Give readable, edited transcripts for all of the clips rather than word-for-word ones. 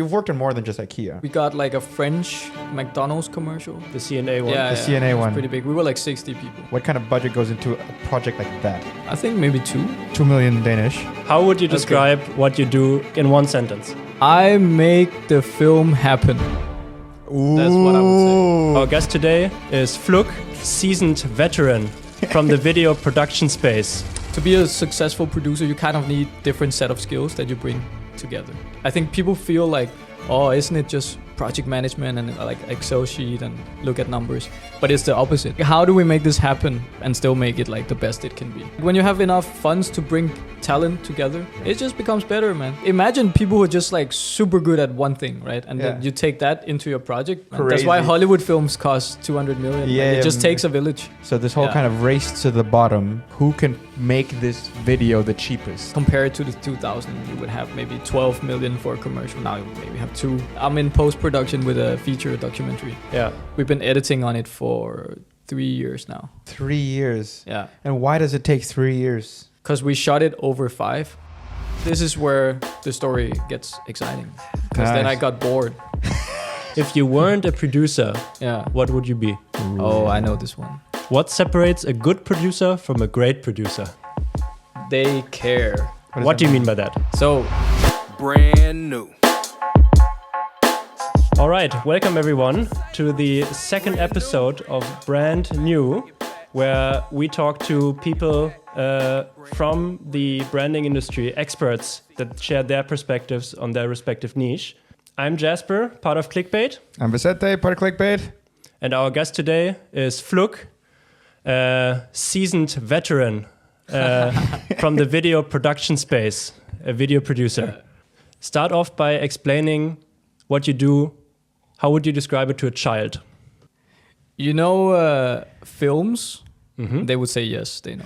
You've worked on more than just IKEA. We got like a French McDonald's commercial. The CNA one. Yeah, The CNA one. It's pretty big. We were like 60 people. What kind of budget goes into a project like that? I think maybe 2. 2 million Danish. How would you describe what you do in one sentence? I make the film happen. Ooh. That's what I would say. Our guest today is Flook, seasoned veteran from the video production space. To be a successful producer, you kind of need different set of skills that you bring together. I think people feel like, oh, isn't it just project management and like Excel sheet and look at numbers? But it's the opposite. How do we make this happen and still make it like the best it can be? When you have enough funds to bring talent together, it just becomes better, man. Imagine people who are just like super good at one thing, right? And then you take that into your project. That's why Hollywood films cost 200 million. Yeah, it just takes a village. So this whole kind of race to the bottom, who can make this video the cheapest? Compared to the 2000, you would have maybe 12 million for a commercial. Now you maybe have 2. I'm in post-production with a feature documentary. Yeah. We've been editing on it for 3 years now. 3 years. Yeah. And why does it take 3 years? Because we shot it over 5. This is where the story gets exciting. Because then I got bored. If you weren't a producer, what would you be? Oh, I know this one. What separates a good producer from a great producer? They care. What do you mean by that? So, brand new. All right, welcome everyone to the second episode of Brand New, where we talk to people from the branding industry, experts that share their perspectives on their respective niche. I'm Jasper, part of Klickbait. I'm Vicente, part of Klickbait. And our guest today is Flook, seasoned veteran from the video production space, a video producer. Start off by explaining what you do. How would you describe it to a child? You know films? Mm-hmm. They would say yes, they know.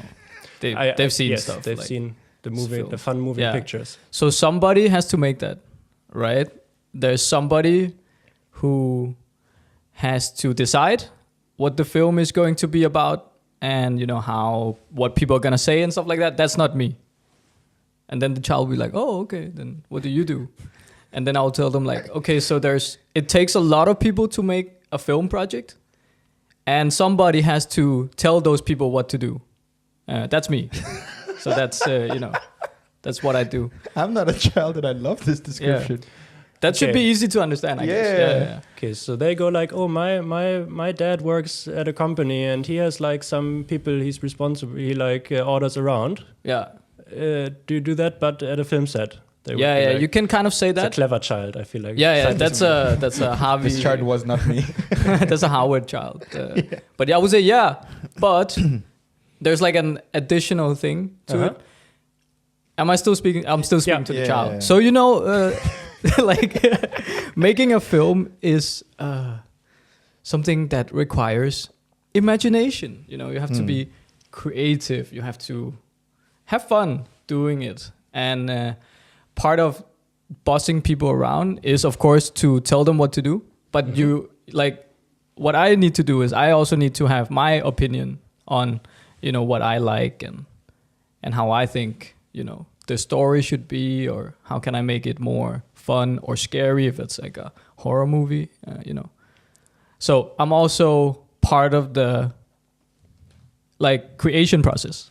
They've seen stuff. They've seen the movie, the fun moving pictures. So somebody has to make that, right? There's somebody who has to decide what the film is going to be about and, you know, what people are going to say and stuff like that. That's not me. And then the child will be like, oh, okay, then what do you do? And then I'll tell them like, okay, so it takes a lot of people to make a film project and somebody has to tell those people what to do. That's me. So that's, that's what I do. I'm not a child and I love this description. Yeah. That should be easy to understand, I guess. Yeah. Okay, so they go like, oh, my dad works at a company and he has like some people he's responsible, he like orders around. Yeah. Do you do that, but at a film set? Like, you can kind of say that. It's a clever child, I feel like. Yeah, that's a Harvey. This child was not me. That's a Howard child. But I would say but there's like an additional thing to it. Am I still speaking? I'm still speaking to the child. Yeah. So like making a film is something that requires imagination. You know, you have to be creative. You have to have fun doing it. And part of bossing people around is, of course, to tell them what to do. But what I need to do is I also need to have my opinion on, what I like and how I think, the story should be, or how can I make it more fun or scary if it's like a horror movie, So I'm also part of the creation process,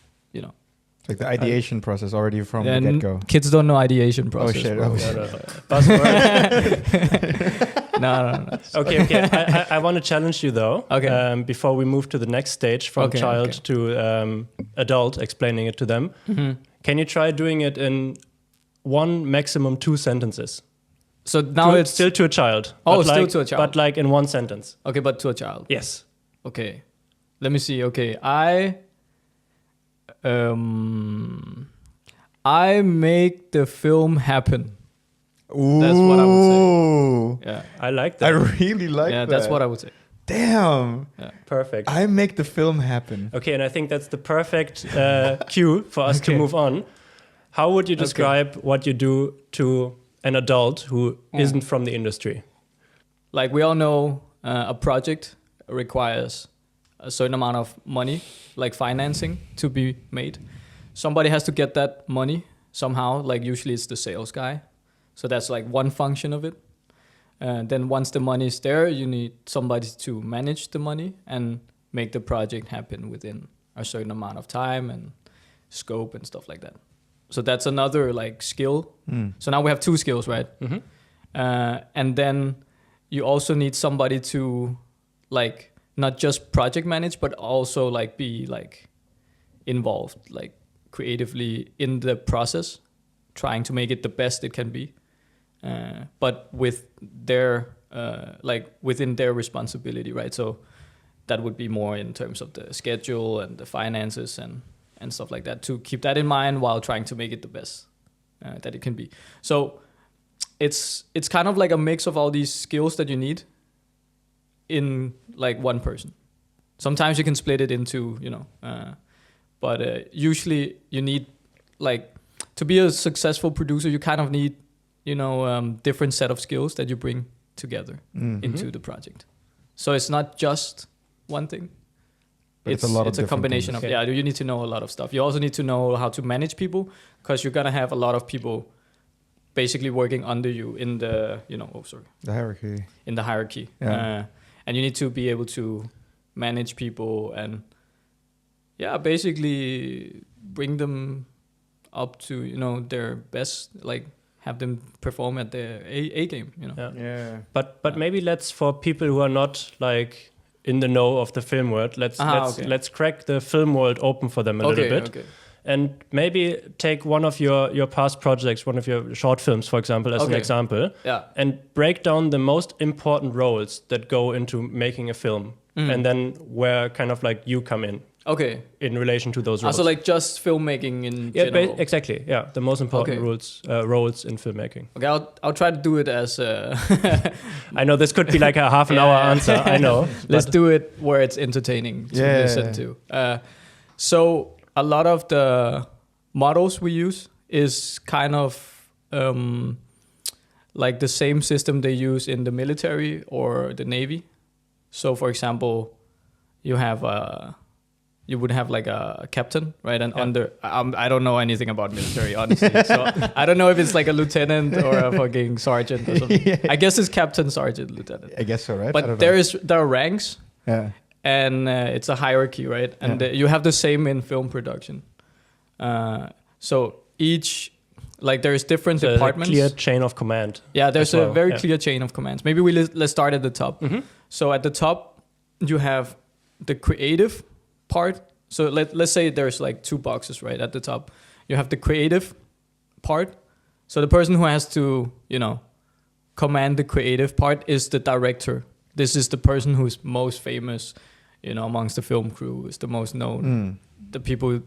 Like the ideation process already from the get-go. Kids don't know ideation process. Oh, shit. No. Okay. I want to challenge you, though. Okay. Before we move to the next stage from child to adult, explaining it to them. Mm-hmm. Can you try doing it in 1, maximum 2 sentences? So now it's still to a child. Oh, still to a child. But like in 1 sentence. Okay, but to a child. Yes. Okay. Let me see. Okay. I make the film happen. Ooh. That's what I would say. Yeah. I like that. I really like that. Yeah, that's what I would say. Damn. Yeah. Perfect. I make the film happen. Okay, and I think that's the perfect cue for us to move on. How would you describe what you do to an adult who isn't from the industry? Like we all know, a project requires a certain amount of money, like financing, to be made. Somebody has to get that money somehow, like usually it's the sales guy. So that's like one function of it. Then once the money is there, you need somebody to manage the money and make the project happen within a certain amount of time and scope and stuff like that. So that's another like skill. So now we have 2 skills, right? And then you also need somebody to like not just project manage, but also like be like involved, like creatively in the process, trying to make it the best it can be, but with their like within their responsibility, right? So that would be more in terms of the schedule and the finances and stuff like that, to keep that in mind while trying to make it the best that it can be. So it's kind of like a mix of all these skills that you need in like one person. Sometimes you can split it into, but usually you need, like, to be a successful producer, you kind of need, different set of skills that you bring together into the project. So it's not just one thing. It's a combination of, you need to know a lot of stuff. You also need to know how to manage people, because you're going to have a lot of people basically working under you in the, the hierarchy. In the hierarchy. Yeah. And you need to be able to manage people and, basically bring them up to, their best, like have them perform at their A game, Yeah. But maybe for people who are not like in the know of the film world, let's crack the film world open for them a little bit. Okay. And maybe take one of your past projects, one of your short films, for example, as an example, and break down the most important roles that go into making a film, and then where kind of like you come in. Okay. In relation to those roles. So like just filmmaking in general. Exactly. Yeah, the most important roles in filmmaking. Okay, I'll try to do it as. I know this could be like a half an hour answer. I know. Let's do it where it's entertaining to listen to. So a lot of the models we use is kind of like the same system they use in the military or the Navy. So, for example, you would have like a captain, right? And under, I don't know anything about military, honestly. So I don't know if it's like a lieutenant or a fucking sergeant or something. I guess it's captain, sergeant, lieutenant. I guess so, right? But there are ranks. Yeah. And it's a hierarchy, right? And you have the same in film production. So each, like there's different departments. A clear chain of command. Yeah, there's a very clear chain of commands. Maybe let's start at the top. So at the top, you have the creative part. So let's say there's like 2 boxes, right? At the top, you have the creative part. So the person who has to, command the creative part is the director. This is the person who's most famous, amongst the film crew, is the most known. The people,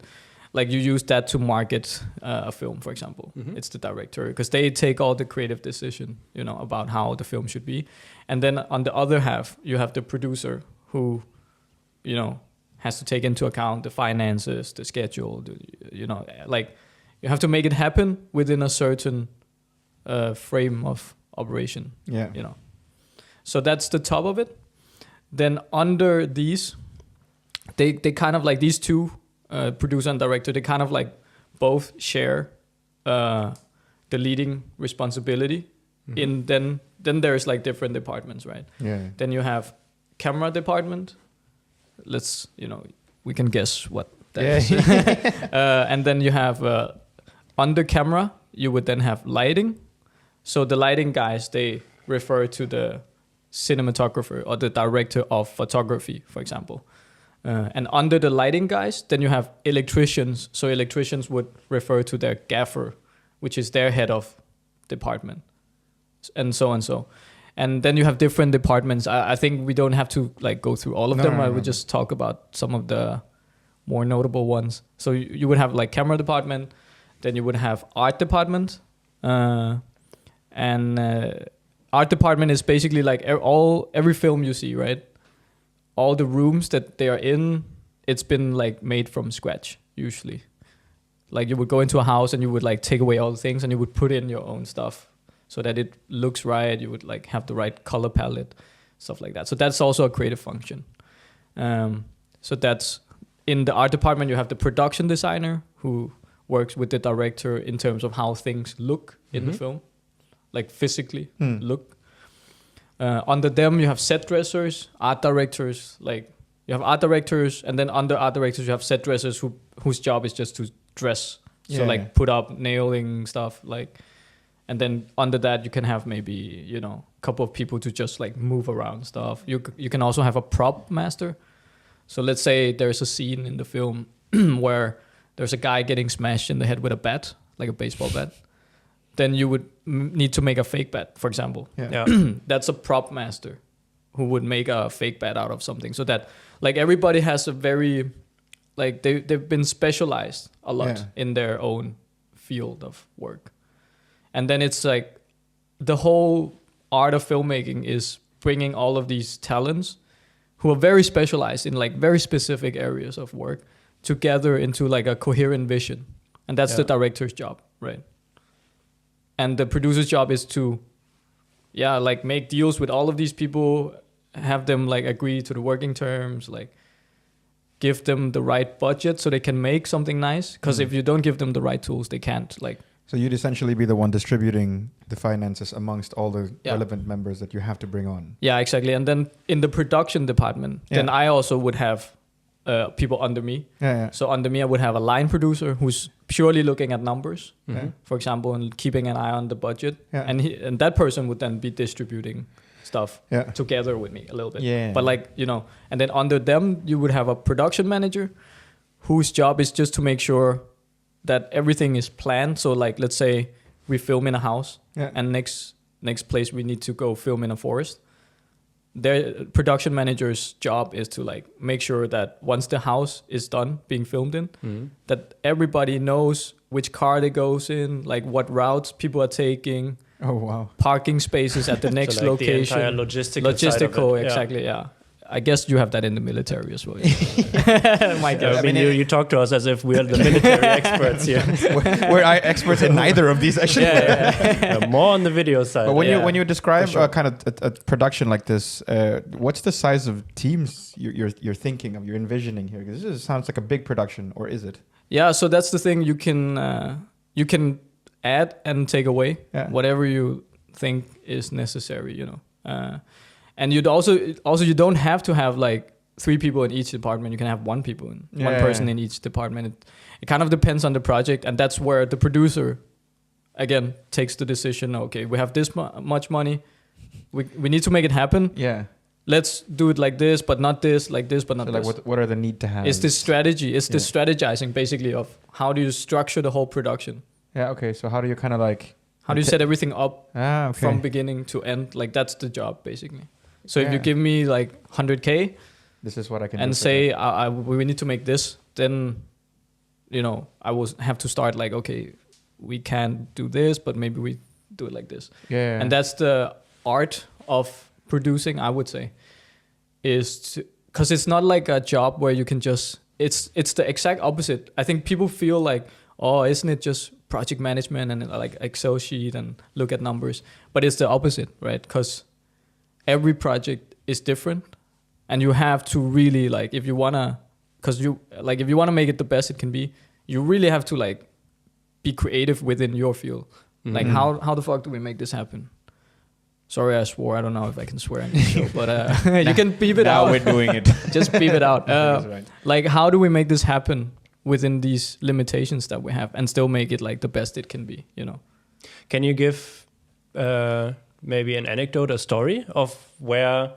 like you use that to market a film, for example. It's the director, because they take all the creative decision, about how the film should be. And then on the other half, you have the producer who, has to take into account the finances, the schedule, like you have to make it happen within a certain frame of operation. Yeah. So that's the top of it. Then under these, they kind of like these 2, producer and director, they kind of like both share the leading responsibility. In then there's like different departments, right? Yeah. Then you have camera department. Let's, we can guess what that is. And then you have under camera, you would then have lighting. So the lighting guys, they refer to the cinematographer or the director of photography, for example. And under the lighting guys, then you have electricians. So electricians would refer to their gaffer, which is their head of department, and so and so. And then you have different departments. I think we don't have to like go through all of them. I would just talk about some of the more notable ones. So you would have like camera department, then you would have art department, and art department is basically like every film you see, right? All the rooms that they are in, it's been like made from scratch usually. Like you would go into a house and you would like take away all the things and you would put in your own stuff so that it looks right. You would like have the right color palette, stuff like that. So that's also a creative function. So that's in the art department. You have the production designer who works with the director in terms of how things look in the film, like physically look. Under them, you have set dressers, art directors. Like you have art directors, and then under art directors, you have set dressers whose job is just to dress. So like put up nailing stuff, like, and then under that you can have maybe a couple of people to just like move around stuff. You can also have a prop master. So let's say there's a scene in the film where there's a guy getting smashed in the head with a bat, like a baseball bat. Then you would need to make a fake bat, for example. Yeah. That's a prop master who would make a fake bat out of something. So that like everybody has a very like they've been specialized a lot in their own field of work. And then it's like the whole art of filmmaking is bringing all of these talents who are very specialized in like very specific areas of work together into like a coherent vision. And that's the director's job, right? And the producer's job is to like make deals with all of these people, have them like agree to the working terms, like give them the right budget so they can make something nice. Because if you don't give them the right tools, they can't like. So you'd essentially be the one distributing the finances amongst all the relevant members that you have to bring on. Yeah, exactly. And then in the production department, then I also would have people under me. So under me, I would have a line producer who's purely looking at numbers, for example, and keeping an eye on the budget. And that person would then be distributing stuff together with me a little bit. But like, and then under them, you would have a production manager whose job is just to make sure that everything is planned. So like, let's say we film in a house and next place we need to go film in a forest. Their production manager's job is to like make sure that once the house is done being filmed in, that everybody knows which car they goes in, like what routes people are taking. Oh wow! Parking spaces at the next so like location. The entire logistical exactly. Yeah. I guess you have that in the military as well. I mean, you talk to us as if we are the military experts here. We're experts in neither of these, actually. More on the video side. But when you describe kind of a production like this, what's the size of teams you're thinking of, you're envisioning here? Because this sounds like a big production, or is it? Yeah, so that's the thing. You can add and take away whatever you think is necessary. And you'd also you don't have to have like 3 people in each department. You can have one person in each department. It kind of depends on the project, and that's where the producer again takes the decision. Okay, we have this much money. We need to make it happen. Yeah. Let's do it like this, but not this, like this, but not this. Like what are the need to have? It's this strategy. It's the strategizing basically of how do you structure the whole production. Yeah. Okay. So how do you kind of like? How do you set everything up from beginning to end? Like that's the job basically. So if you give me like 100K, this is what I can and say we need to make this, then I will have to start like, okay, we can't do this, but maybe we do it like this. And that's the art of producing, I would say, is because it's not like a job where you can just it's the exact opposite. I think people feel like, oh, isn't it just project management and like Excel sheet and look at numbers? But it's the opposite, right? Because every project is different, and you have to really like if you wanna make it the best it can be, you really have to like be creative within your field. Like how the fuck do we make this happen? Sorry, I swore. I don't know if I can swear on this show, but you can beep it out. Now we're doing it. Just beep it out. Like how do we make this happen within these limitations that we have and still make it like the best it can be? Can you give maybe an anecdote, a story of where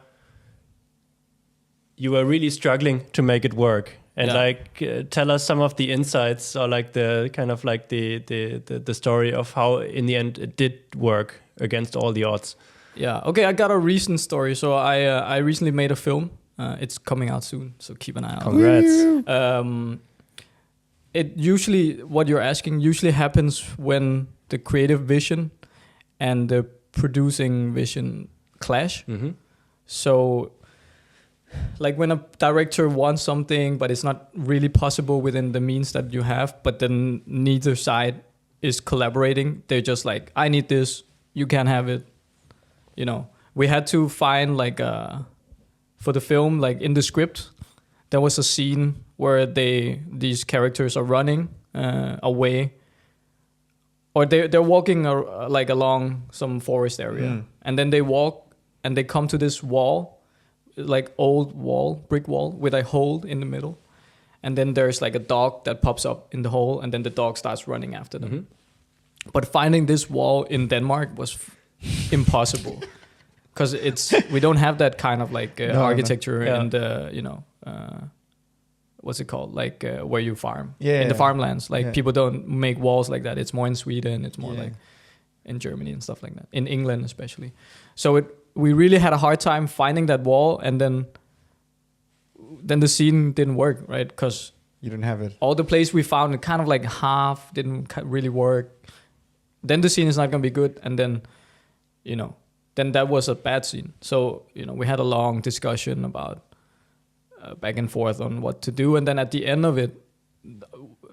you were really struggling to make it work, and tell us some of the insights or like the kind of like the story of how in the end it did work against all the odds. Yeah. Okay. I got a recent story. So I recently made a film. It's coming out soon, so keep an eye out. Congrats. It usually what you're asking usually happens when the creative vision and the producing vision clash. So like when a director wants something but it's not really possible within the means that you have, but then neither side is collaborating, they're just like, I need this, you can't have it. We had to find like for the film, like in the script there was a scene where these characters are running away, or they're walking like along some forest area, and then they walk and they come to this wall, like old wall, brick wall with a hole in the middle. And then there's like a dog that pops up in the hole, and then the dog starts running after them. Mm-hmm. But finding this wall in Denmark was impossible, because we don't have that kind of like architecture and what's it called, like where you farm in the farmlands. Like people don't make walls like that. It's more in Sweden. It's more like in Germany and stuff like that. In England especially. So we really had a hard time finding that wall, and then the scene didn't work, right? Because you didn't have it. All the place we found, it kind of like half didn't really work. Then the scene is not going to be good, and then, then that was a bad scene. So, we had a long discussion about back and forth on what to do, and then at the end of it,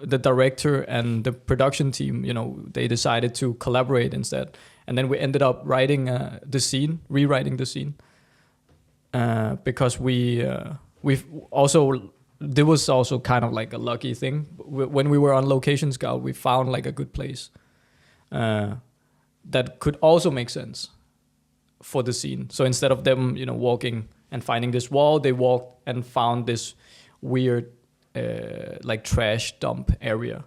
the director and the production team, they decided to collaborate instead, and then we ended up rewriting the scene, because we've also, there was also kind of like a lucky thing. When we were on Location Scout, we found like a good place that could also make sense for the scene. So instead of them, walking and finding this wall, they walked and found this weird like trash dump area.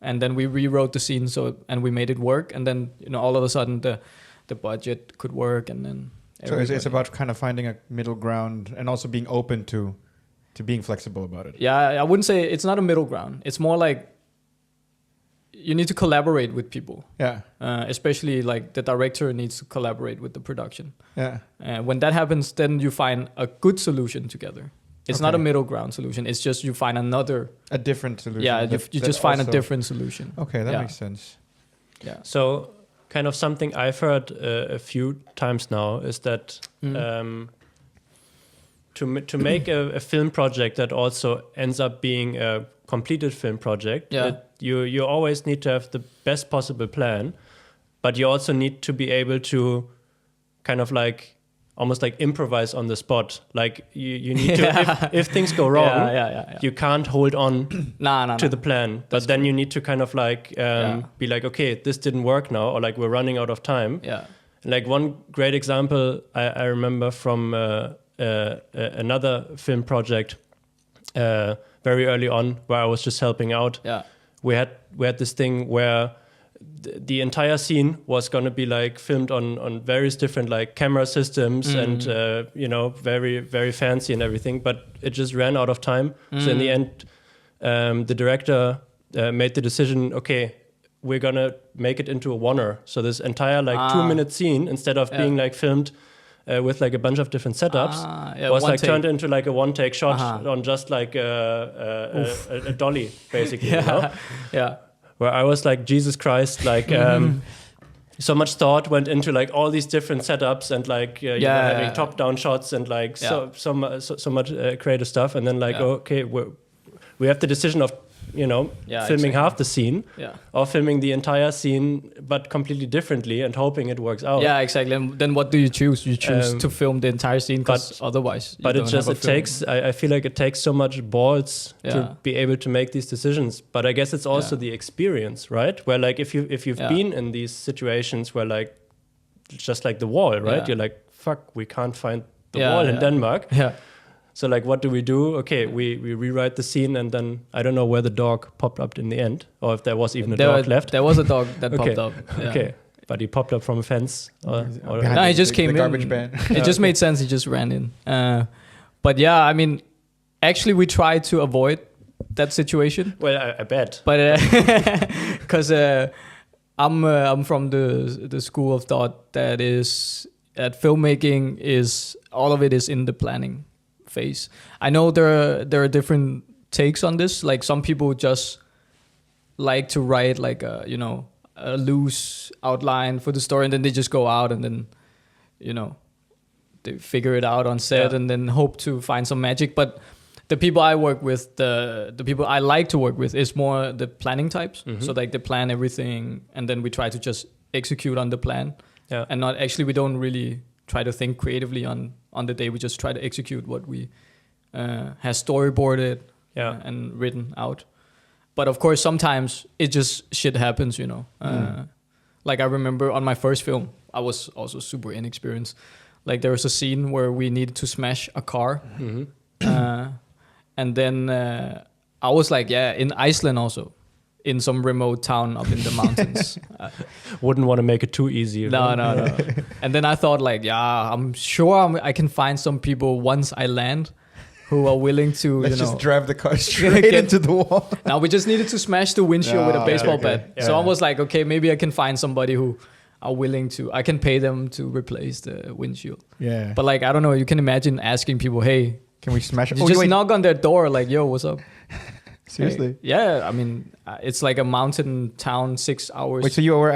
And then we rewrote the scene and we made it work. And then, all of a sudden the budget could work, and then so it's about kind of finding a middle ground and also being open to being flexible about it. Yeah, I wouldn't say it's not a middle ground. It's more like you need to collaborate with people. Yeah. Especially like the director needs to collaborate with the production. Yeah. When that happens, then you find a good solution together. It's not a middle ground solution. It's just you find a different solution. Yeah, you just find a different solution. Okay, that makes sense. Yeah. So kind of something I've heard a few times now is that to make a film project that also ends up being a completed film project, you always need to have the best possible plan, but you also need to be able to kind of like almost like improvise on the spot. Like you need to, if things go wrong, you can't hold on to the plan. But then you need to kind of like be like, okay, this didn't work now, or like we're running out of time. Yeah. Like one great example I remember from another film project very early on, where I was just helping out. Yeah. We had this thing where the entire scene was going to be like filmed on various different like camera systems and very, very fancy and everything, but it just ran out of time. So in the end, the director made the decision, okay, we're going to make it into a oneer. So this entire like 2-minute scene, instead of being like filmed with like a bunch of different setups, was like turned into like a one-take shot on just like a dolly, basically. Yeah. Where I was like, Jesus Christ, like so much thought went into like all these different setups and like having top-down shots and like so much creative stuff, and then like okay, we have the decision of filming half the scene or filming the entire scene but completely differently and hoping it works out. Yeah, exactly. And then what do you choose? You choose to film the entire scene, because otherwise I feel like it takes so much balls to be able to make these decisions. But I guess it's also the experience, right? Where like if you've been in these situations where like just like the wall, right? You're like, fuck, we can't find the wall in Denmark. Yeah. So like, what do? Okay, we rewrite the scene, and then I don't know where the dog popped up in the end, or if there was even a dog left. There was a dog that popped up. Yeah. Okay, but he popped up from a fence. No, he just came in. Garbage ban. It just made sense. He just ran in. But yeah, I mean, actually, we tried to avoid that situation. Well, I bet. But because I'm from the school of thought that filmmaking is all of it is in the planning phase. I know there are different takes on this. Like some people just like to write like a loose outline for the story, and then they just go out and then they figure it out on set and then hope to find some magic. But the people I work with, the people I like to work with, is more the planning types. Mm-hmm. So like they plan everything, and then we try to just execute on the plan. Yeah. And not actually, we don't really try to think creatively on the day. We just try to execute what we has storyboarded and written out. But of course, sometimes it just shit happens, Like I remember on my first film, I was also super inexperienced. Like there was a scene where we needed to smash a car. And then I was like, yeah, in Iceland also. In some remote town up in the mountains. Wouldn't want to make it too easy. No. And then I thought like, yeah, I'm sure I can find some people once I land who are willing to, Let's just drive the car straight into the wall. Now we just needed to smash the windshield with a baseball bat. Yeah. So I was like, okay, maybe I can find somebody who are willing to, I can pay them to replace the windshield. Yeah. But like, I don't know, you can imagine asking people, hey, can we smash it? You just knock on their door like, yo, what's up? Seriously? Hey. Yeah, I mean, it's like a mountain town, 6 hours. Wait, so you were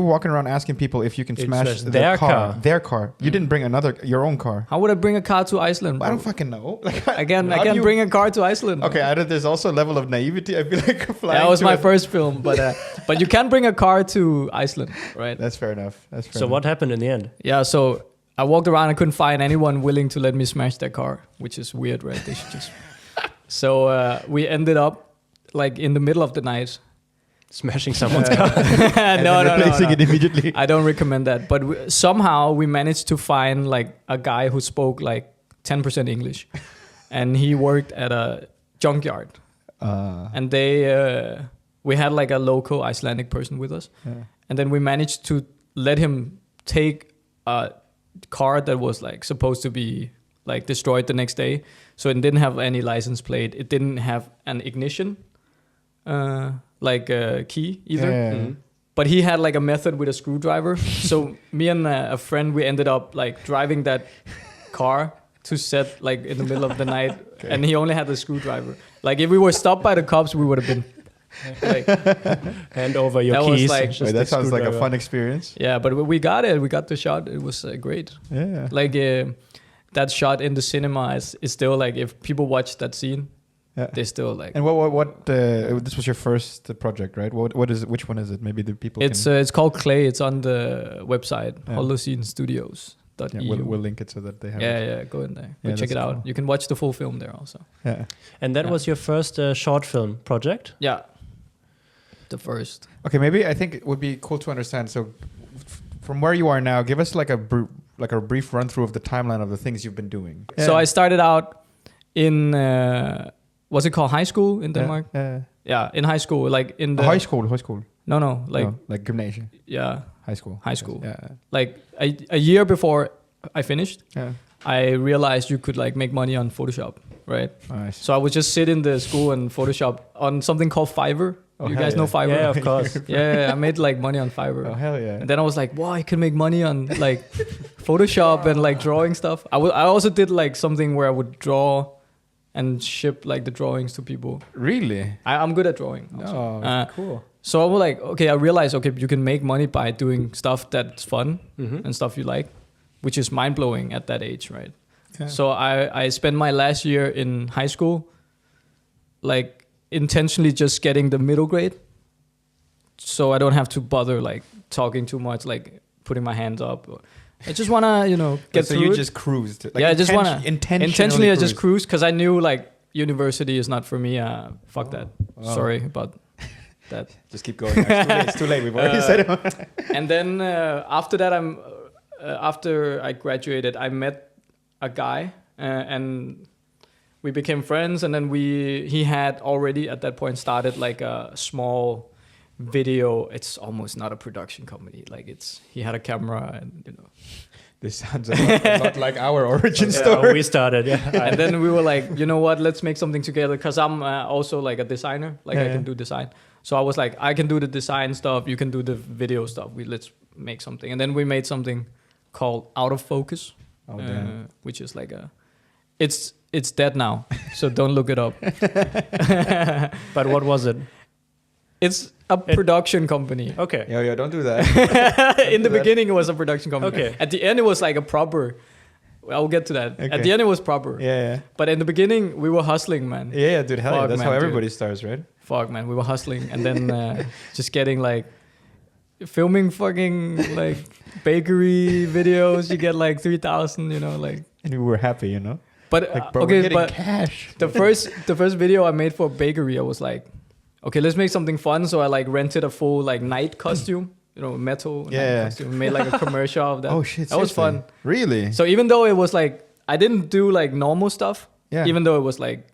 walking around asking people if you can smash their car. Their car. You didn't bring your own car. How would I bring a car to Iceland? Bro? I don't fucking know. I can't bring a car to Iceland. Okay, there's also a level of naivety. I feel like flying. That was my first film, but you can bring a car to Iceland, right? That's fair enough. So what happened in the end? Yeah, so I walked around. I couldn't find anyone willing to let me smash their car, which is weird, right? They should just. So we ended up like in the middle of the night, smashing someone's car. No. Replacing it immediately. I don't recommend that. But somehow we managed to find like a guy who spoke like 10% English, and he worked at a junkyard. And we had like a local Icelandic person with us, and then we managed to let him take a car that was like supposed to be like destroyed the next day. So it didn't have any license plate. It didn't have an ignition, key either. Yeah. But he had like a method with a screwdriver. So me and a friend, we ended up like driving that car to set like in the middle of the night. Okay. And he only had the screwdriver. Like if we were stopped by the cops, we would have been like, hand over your keys. Like, that sounds like a fun experience. Yeah, but we got it. We got the shot. It was great. Yeah. Like that shot in the cinema is still like, if people watch that scene, they still like. And what this was your first project, right? What is it? Which one is it? Maybe the people. It's called Clay. It's on the website holocene.studios.eu. We'll link it so that they have. Yeah. Go in there. Go check it out. Cool. You can watch the full film there also. Yeah. And that was your first short film project. Yeah. The first. Okay, maybe I think it would be cool to understand. So, from where you are now, give us like a brief run through of the timeline of the things you've been doing. Yeah. So I started out in what's it called, high school in Denmark? Yeah, in high school, like in the high school. No, like gymnasium. Yeah, high school. Yeah. Like a year before I finished, I realized you could like make money on Photoshop, right? Nice. So I would just sit in the school and Photoshop on something called Fiverr. You guys know Fiverr? Yeah, of course. Yeah, I made like money on Fiverr. Oh, hell yeah. And then I was like, wow, I can make money on like Photoshop and like drawing stuff. I also did like something where I would draw and ship like the drawings to people. Really? I'm good at drawing. Oh, cool. So I was like, okay, I realized, okay, you can make money by doing stuff that's fun and stuff you like, which is mind-blowing at that age, right? Yeah. So I spent my last year in high school like intentionally just getting the middle grade, so I don't have to bother like talking too much, like putting my hands up. I just wanna, get through. So you just cruised. Like I just wanna intentionally. I just cruised because I knew like university is not for me. Fuck that. Sorry about that. Just keep going. It's too late. We've already said it. And then after that, after I graduated, I met a guy and we became friends, and then he had already at that point started like a small video. It's almost not a production company. Like he had a camera and This sounds a lot like our origin story. We started, and then we were like, you know what? Let's make something together. Because I'm also like a designer. Like I can do design. So I was like, I can do the design stuff. You can do the video stuff. Let's make something. And then we made something called Out of Focus, which is like it's dead now, so don't look it up. But what was it? It's a production company. Okay. Yeah, don't do that. In the beginning, it was a production company. Okay. At the end, it was like a proper. I'll get to that. Okay. At the end, it was proper. Yeah. But in the beginning, we were hustling, man. Yeah, dude. Hell yeah. That's how everybody starts, right? Fuck, man. We were hustling, and then just getting like filming fucking like bakery videos. You get like 3,000, like. And we were happy, But like, bro, we're getting cash. The first video I made for a bakery, I was like, okay, let's make something fun. So I like rented a full like night costume, metal. And we made like a commercial of that. Oh shit! That was fun. Really? So even though it was like I didn't do like normal stuff. Yeah. Even though it was like,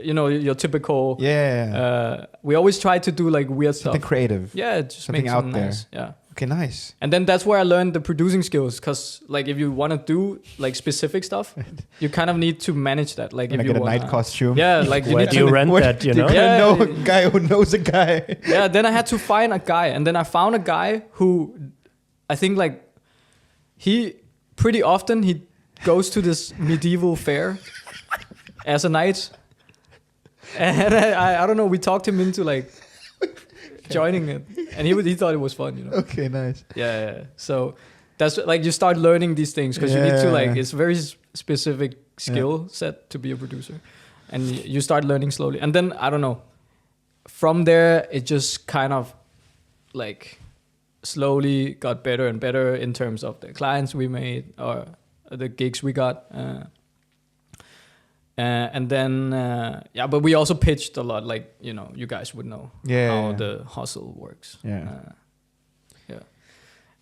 your typical. Yeah. We always try to do like weird Something stuff. creative. Yeah, just Something make out something there. nice. Yeah. Okay, nice. And then that's where I learned the producing skills, because like if you want to do like specific stuff, you kind of need to manage that. Like if you get a wanna, night costume. Yeah, like you Where need do you to rent that? You know. Yeah, know a Yeah. guy who knows a guy. Yeah, then I had to find a guy, and then I found a guy who, I think like, he pretty often he goes to this medieval fair as a knight, and I don't know. We talked him into like joining it, and he thought it was fun, Okay, nice. Yeah. So that's like you start learning these things because you need to like it's very specific skill set to be a producer, and you start learning slowly, and then I don't know. From there, it just kind of like slowly got better and better in terms of the clients we made or the gigs we got. And then, but we also pitched a lot, like, you guys would know how the hustle works. Yeah.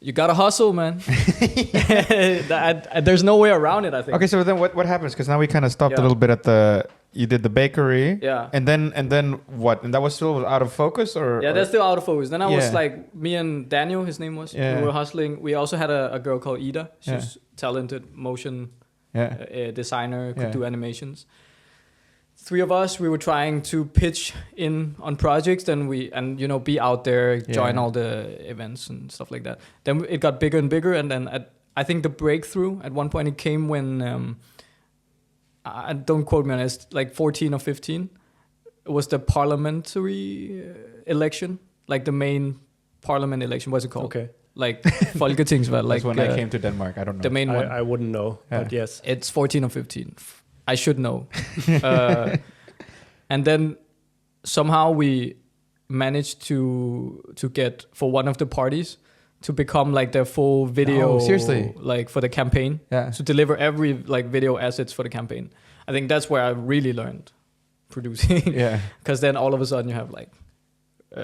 You gotta hustle, man. There's no way around it, I think. Okay, so then what happens? Because now we kind of stopped a little bit at you did the bakery. Yeah. And then what? And that was still out of focus, or? Yeah, that's still out of focus. Then I was like, me and Daniel, his name was, we were hustling. We also had a girl called Ida. She's talented motion designer, could do animations. 3 of us, we were trying to pitch in on projects, and be out there, join all the events and stuff like that. Then it got bigger and bigger, and then I think the breakthrough at one point it came when don't quote me on it, it's like 14 or 15. It was the parliamentary election, like the main parliament election. What's it called? Okay. Like Folketingsvalg. Like when I came to Denmark, I don't know. The main one. I wouldn't know, but yes. It's 14 or 15. I should know. And then somehow we managed to get for one of the parties to become like their full video. Oh, seriously? Like for the campaign. Yeah. To deliver every like video assets for the campaign. I think that's where I really learned producing. Yeah. Because then all of a sudden you have like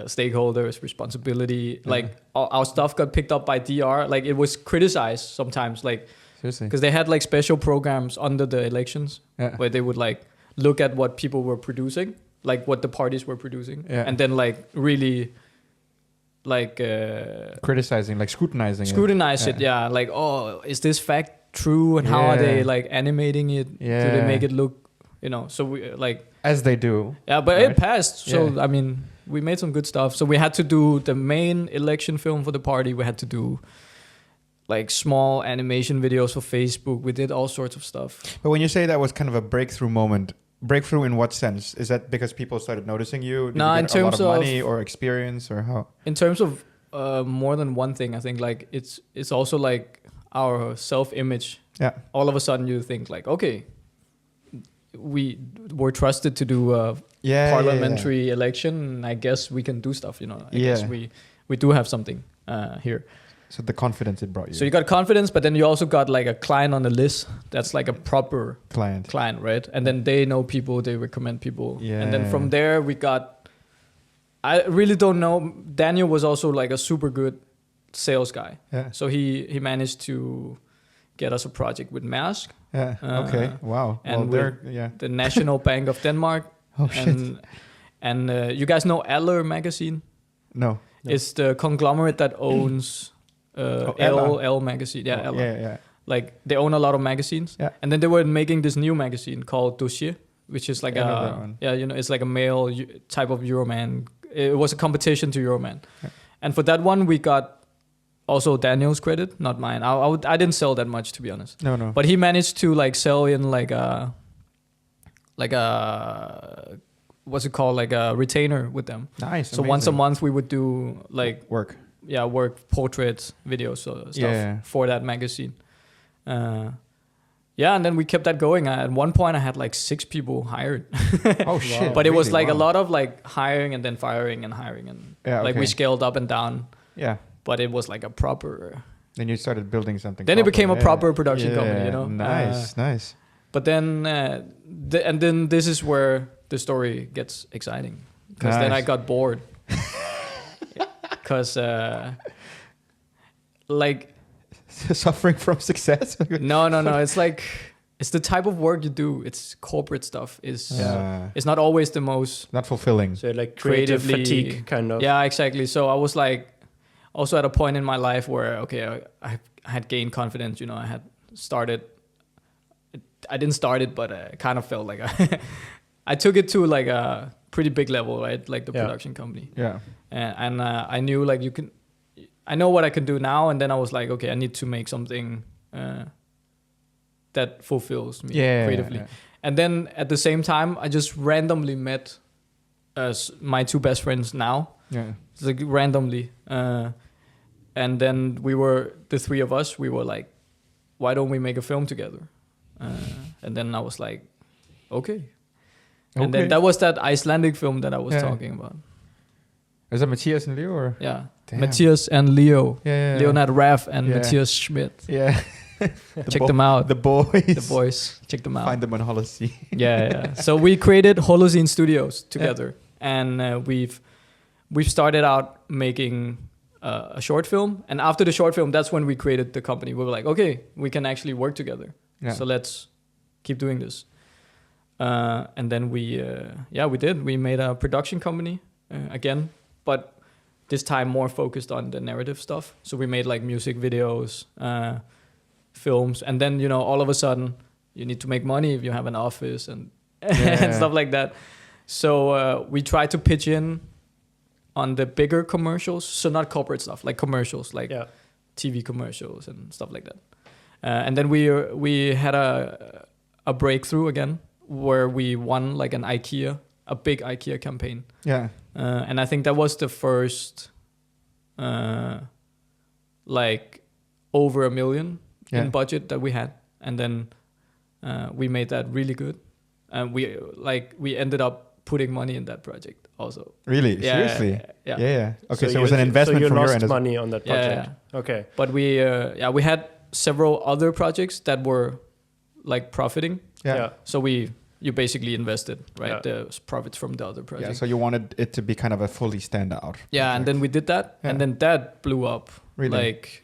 stakeholders, responsibility. Like our stuff got picked up by DR. Like it was criticized sometimes. Like Seriously. because they had like special programs under the elections where they would like look at what people were producing, like what the parties were producing, and then like really like criticizing, like scrutinizing it. Yeah, like, oh, is this fact true, and how are they like animating it? Yeah. Do they make it look, so we like as they do. Yeah, but it passed. So I mean, we made some good stuff. So we had to do the main election film for the party. We had to do like small animation videos for Facebook. We did all sorts of stuff. But when you say that was kind of a breakthrough in what sense? Is that because people started noticing you? Did you get in terms a lot of money or experience, or how? In terms of more than one thing, I think like it's also like our self-image. Yeah. All of a sudden you think like, okay, we were trusted to do a parliamentary election. I guess we can do stuff, I guess we do have something here. So the confidence it brought you. So you got confidence, but then you also got like a client on the list that's like a proper client, right? And then they know people, they recommend people. Yeah. And then from there we got, I really don't know. Daniel was also like a super good sales guy. Yeah. So he managed to get us a project with Maersk. Yeah. Okay. Wow. And the National Bank of Denmark. Oh shit. And you guys know Aller magazine? No. It's the conglomerate that owns L magazine. Yeah, Eller. Yeah. Like they own a lot of magazines. Yeah. And then they were making this new magazine called Dossier, which is like it's like a male type of Euroman. It was a competition to Euroman. Yeah. And for that one we got also Daniel's credit, not mine. I didn't sell that much, to be honest. No. But he managed to like sell in like a what's it called, like a retainer with them. Nice. So amazing. Once a month we would do like work portraits, videos, stuff for that magazine. And then we kept that going. At one point I had like 6 people hired. Oh shit. But it was like a lot of like hiring and then firing and hiring, and like we scaled up and down. Yeah. But it was like a proper. Then you started building something. Then it became a proper production company, Nice. But then and then this is where the story gets exciting, because then I got bored. Because like suffering from success. no. It's like it's the type of work you do. It's corporate stuff. It's not always the most not fulfilling. So like creative fatigue kind of. Yeah, exactly. So I was like also at a point in my life where I had gained confidence. You know, I had started. I didn't start it, but I kind of felt like I took it to like a pretty big level, right? Like the production company. Yeah. And I knew like I know what I can do now. And then I was like, okay, I need to make something that fulfills me creatively. Yeah. And then at the same time, I just randomly met my two best friends now. Yeah. It's like randomly. And then the three of us, we were like, why don't we make a film together? And then I was like, okay. And then that was that Icelandic film that I was talking about. Is that Matthias and Leo? Or? Yeah. Damn. Matthias and Leo. Yeah. Leonard Raff and Matthias Schmidt. Yeah. Check them out. The boys. The boys. Check them out. Find them on Holocene. Yeah. So we created Holocene Studios together. And we've started out making a short film. And after the short film, that's when we created the company. We were like, okay, we can actually work together. Yeah. So let's keep doing this. And then we did. We made a production company again, but this time more focused on the narrative stuff. So we made like music videos, films, and then, you know, all of a sudden you need to make money if you have an office and and stuff like that. So we try to pitch in on the bigger commercials. So not corporate stuff, like commercials, like TV commercials and stuff like that. And then we had a breakthrough again where we won like a big IKEA campaign. Yeah. And I think that was the first like over $1 million in budget that we had. And then we made that really good. And we ended up putting money in that project also. Really? Seriously? Yeah. Okay, so it was an investment from your end. So you lost money on that project. Yeah. Okay. But we had several other projects that were like profiting. Yeah. So you basically invested, right? The profits from the other project. Yeah, so you wanted it to be kind of a fully standout. Yeah, and then we did that, and then that blew up. Really? Like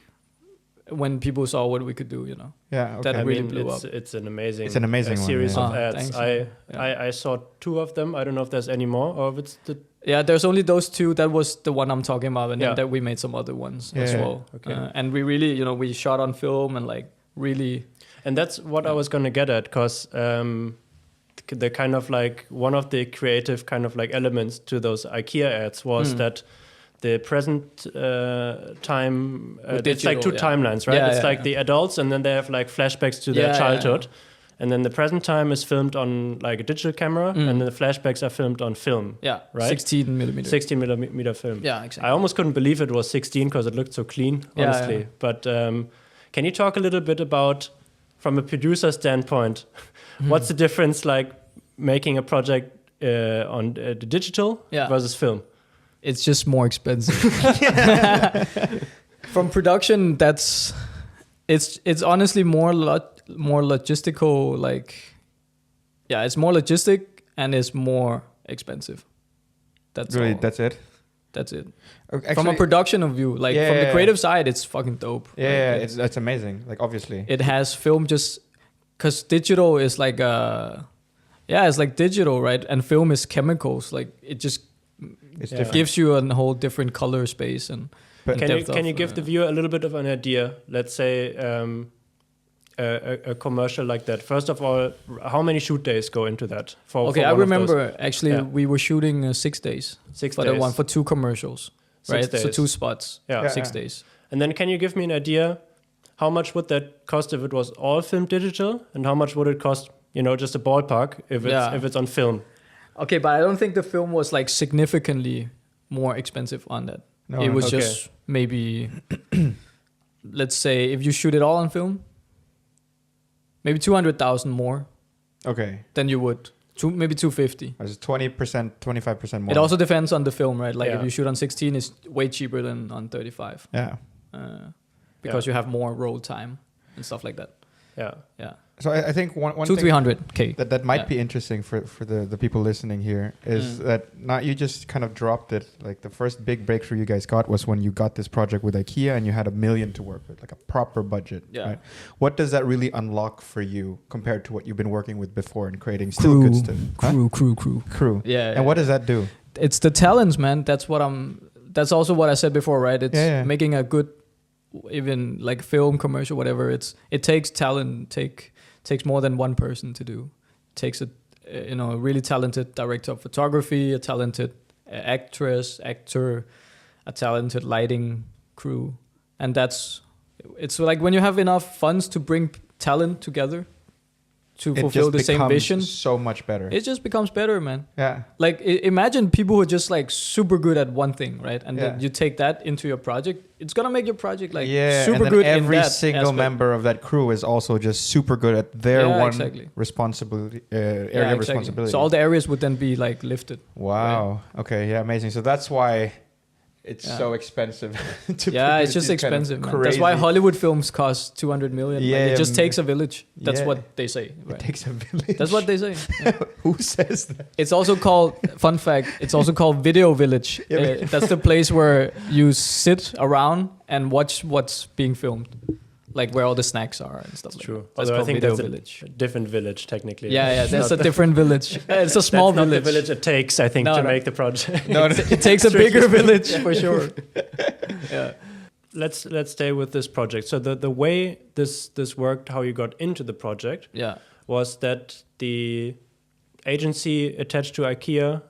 when people saw what we could do, you know. Yeah, okay. That really blew up. It's an amazing series of ads. Thanks. I saw 2 of them. I don't know if there's any more, or if it's the... Yeah, there's only those 2. That was the one I'm talking about, and then that we made some other ones as well. Okay. And we really, you know, we shot on film and like really... And that's what I was going to get at, because the kind of like one of the creative kind of like elements to those IKEA ads was that the present time, it's like 2 timelines, right? It's like the adults, and then they have like flashbacks to their childhood. And then the present time is filmed on like a digital camera, and then the flashbacks are filmed on film. Yeah, right? 16 millimeter. 16 millimeter film. Yeah, exactly. I almost couldn't believe it was 16 because it looked so clean, honestly. Yeah. But can you talk a little bit about, from a producer standpoint, what's the difference like making a project on the digital versus film? It's just more expensive. From production, it's honestly more logistical. Like, it's more logistic and it's more expensive. That's really all. That's it. That's it. Actually, from a production of view, like from the creative side, it's fucking dope. Yeah, it's amazing. Like obviously, it has film just because digital is like it's like digital, right? And film is chemicals. Like it just gives you a whole different color space and. But can you give the viewer a little bit of an idea? Let's say a commercial like that. First of all, how many shoot days go into that? I remember actually we were shooting 6 days. 6 for days. the one for 2 commercials, 6 right? days. So 2 spots. 6 days. And then can you give me an idea? How much would that cost if it was all film digital, and how much would it cost? You know, just a ballpark if it's on film. Okay, but I don't think the film was like significantly more expensive on that. No, it was just maybe, let's say, if you shoot it all on film, maybe 200,000 more. Okay. Than you would. Maybe 250. It's 20%, 25% more. It also depends on the film, right? Like if you shoot on 16, it's way cheaper than on 35. Yeah. Because you have more roll time and stuff like that. Yeah. Yeah. So I think one 200-300K. That might be interesting for the people listening here is that not you just kind of dropped it. Like the first big breakthrough you guys got was when you got this project with IKEA and you had $1 million to work with, like a proper budget. Yeah. Right? What does that really unlock for you compared to what you've been working with before and creating still good stuff? Crew. Yeah. And what does that do? It's the talents, man. That's also what I said before, right? It's making a good, even like film, commercial, whatever. It takes talent. Takes more than one person to do. It takes a really talented director of photography, a talented actor, a talented lighting crew, and it's like when you have enough funds to bring talent together to fulfill the same vision. So much better. It just becomes better, man. Yeah. Like imagine people who are just like super good at one thing, right? And then you take that into your project. It's gonna make your project like super good. Every single member of that crew is also just super good at their responsibility area of responsibility. So all the areas would then be like lifted. Wow. Right? Okay. Yeah. Amazing. So that's why it's so expensive to it's just expensive. Kind of that's why Hollywood films cost 200 million. Yeah, like it just takes a village. That's what they say. Right? It takes a village. That's what they say. Yeah. Who says that? It's also called, fun fact, it's also called video village. That's the place where you sit around and watch what's being filmed. Like where all the snacks are and stuff. True. Like that. That's Although I think video that's village. A different village technically. Yeah, that's a different village. It's a small village. Not the village it takes, I think, to make the project. It takes a bigger village for sure. Yeah. Let's stay with this project. So the way this worked, how you got into the project, was that the agency attached to IKEA,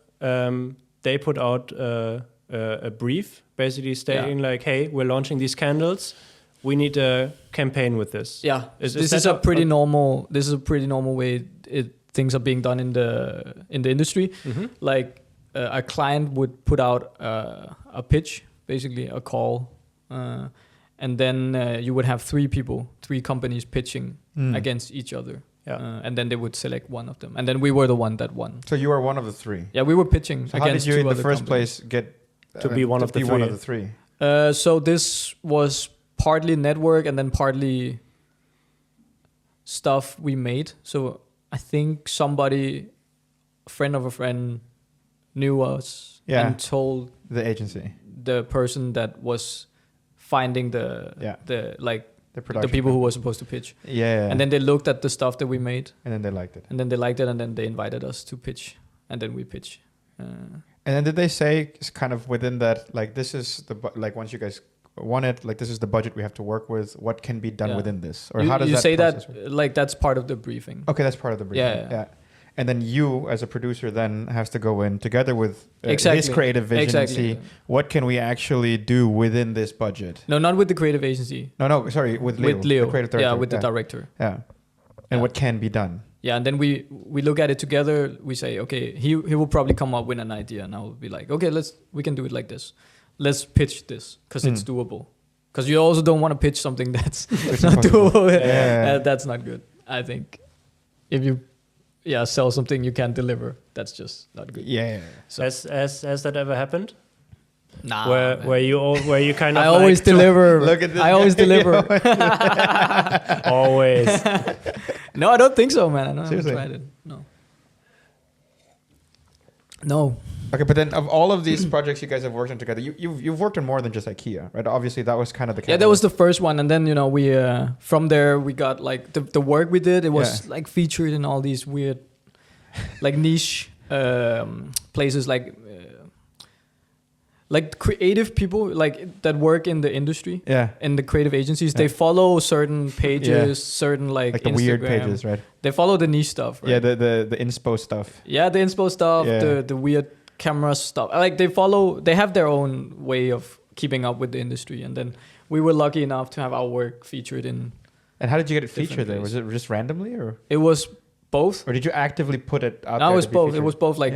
they put out a brief, basically stating like, "Hey, we're launching these candles. We need a campaign with this." Yeah, this is a pretty normal way things are being done in the industry. Mm-hmm. Like a client would put out a pitch, basically a call, and then you would have three companies pitching against each other. Yeah. And then they would select one of them, and then we were the one that won. So you were one of the three. Yeah, we were pitching. So how did you, in the first place, get to be one of the three? So this was partly network and then partly stuff we made. So I think a friend of a friend knew us and told the agency, the person that was finding the people who were supposed to pitch. Yeah. And then they looked at the stuff that we made. And then they liked it. And then they invited us to pitch. And then we pitch. And then did they say kind of within that, like, this is once you guys won it, like, this is the budget we have to work with, what can be done within this? Or how does that say process that work? Like that's part of the briefing. Okay, that's part of the briefing. Yeah. And then you as a producer then has to go in together with his creative vision and see what can we actually do within this budget. No, not with the creative agency. No, sorry, with Leo. The creative director. Yeah, with the director. Yeah. And what can be done. Yeah, and then we look at it together. We say, okay, he will probably come up with an idea, and I'll be like, okay, we can do it like this. Let's pitch this because it's doable. Because you also don't want to pitch something that's not doable. That's not good. I think if you sell something you can't deliver, that's just not good. Yeah. So has that ever happened? Nah. Where you kind of I always deliver. Look at this. I always deliver. Always. No, I don't think so, man. I Seriously? haven't tried it. No. Okay, but then of all of these projects you guys have worked on together, you've worked on more than just IKEA, right? Obviously, that was kind of the that was the first one, and then we from there we got like the work we did. It was like featured in all these weird, like niche places, like creative people like that work in the industry. Yeah, in the creative agencies, they follow certain pages, certain like the Instagram. Weird pages, right? They follow the niche stuff. Right? Yeah, the inspo stuff. Yeah, the inspo stuff. Yeah. The weird camera stuff. Like they have their own way of keeping up with the industry, and then we were lucky enough to have our work featured in. And how did you get it featured there? Was it just randomly, or it was both? Or did you actively put it out? No, it was both. It was both. Like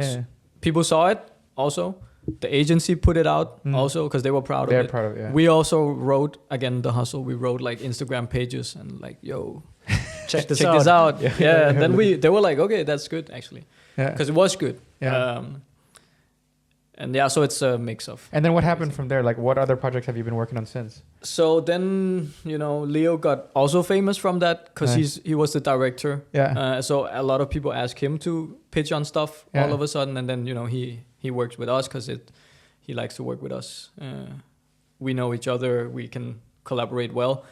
people saw it. Also, the agency put it out. Also, because they were proud of it. They're proud of it. Yeah. We also wrote again the hustle. We wrote like Instagram pages and like, yo, check this out. Yeah. And then they were like, okay, that's good actually. Yeah. Because it was good. Yeah. And yeah, so it's a mix of. And then what happened from there? Like, what other projects have you been working on since? So then, Leo got also famous from that because he was the director. Yeah. So a lot of people ask him to pitch on stuff all of a sudden, and then he works with us because he likes to work with us. We know each other. We can collaborate well.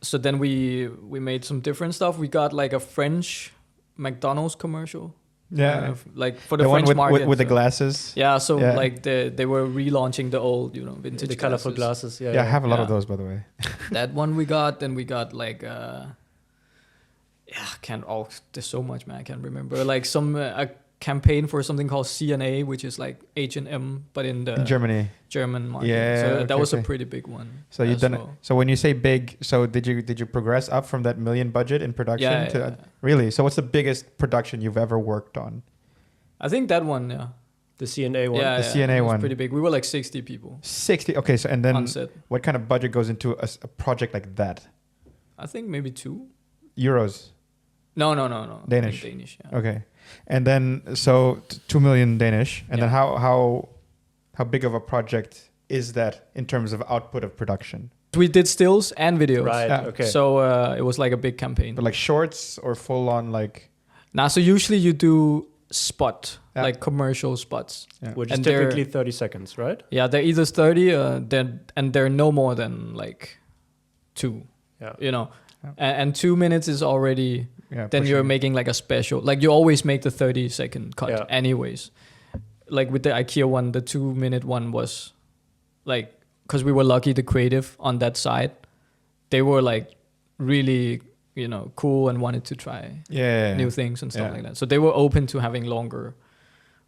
So then we made some different stuff. We got like a French McDonald's commercial. Yeah, like for the French one market with the glasses. Yeah, so like they were relaunching the old, vintage, the colorful glasses. Yeah, I have a lot of those, by the way. That one we got. Then we got like there's so much, man. I can't remember. Like some a campaign for something called CNA, which is like H&M, but in the German market. Yeah, so that was a pretty big one. So you've done. So when you say big, so did you progress up from that $1 million budget in production? Yeah. Really? So what's the biggest production you've ever worked on? I think that one. Yeah. The CNA one. Yeah, the CNA one. Pretty big. We were like 60 people. 60. Okay, so and then on set. What kind of budget goes into a project like that? I think maybe euros. No. Danish. Danish. Yeah. Okay, and then so 2 million Danish, and then how big of a project is that in terms of output of production? We did stills and videos. Right. Yeah. Okay. So it was like a big campaign. But like shorts or full on like. So usually you do spot, like commercial spots, which is typically 30 seconds, right? Yeah, they're either 30 and they're no more than like 2. Yeah. And 2 minutes is already. Yeah, then you're making like a special. Like you always make the 30-second cut, anyways. Like with the IKEA one, the 2-minute one was like, because we were lucky, the creative on that side, they were like really, cool and wanted to try new things and stuff like that. So they were open to having longer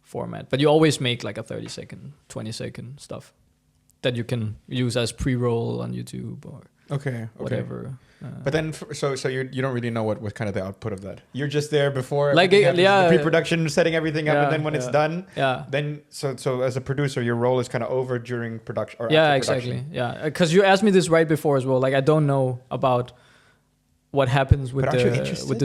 format. But you always make like a 30-second, 20-second stuff that you can use as pre-roll on YouTube or whatever. But then, so you don't really know what was kind of the output of that. You're just there before, like the pre-production, setting everything up, and then when it's done, then so as a producer, your role is kind of over during production. Or after exactly. Production. Yeah, because you asked me this right before as well. Like I don't know about what happens with the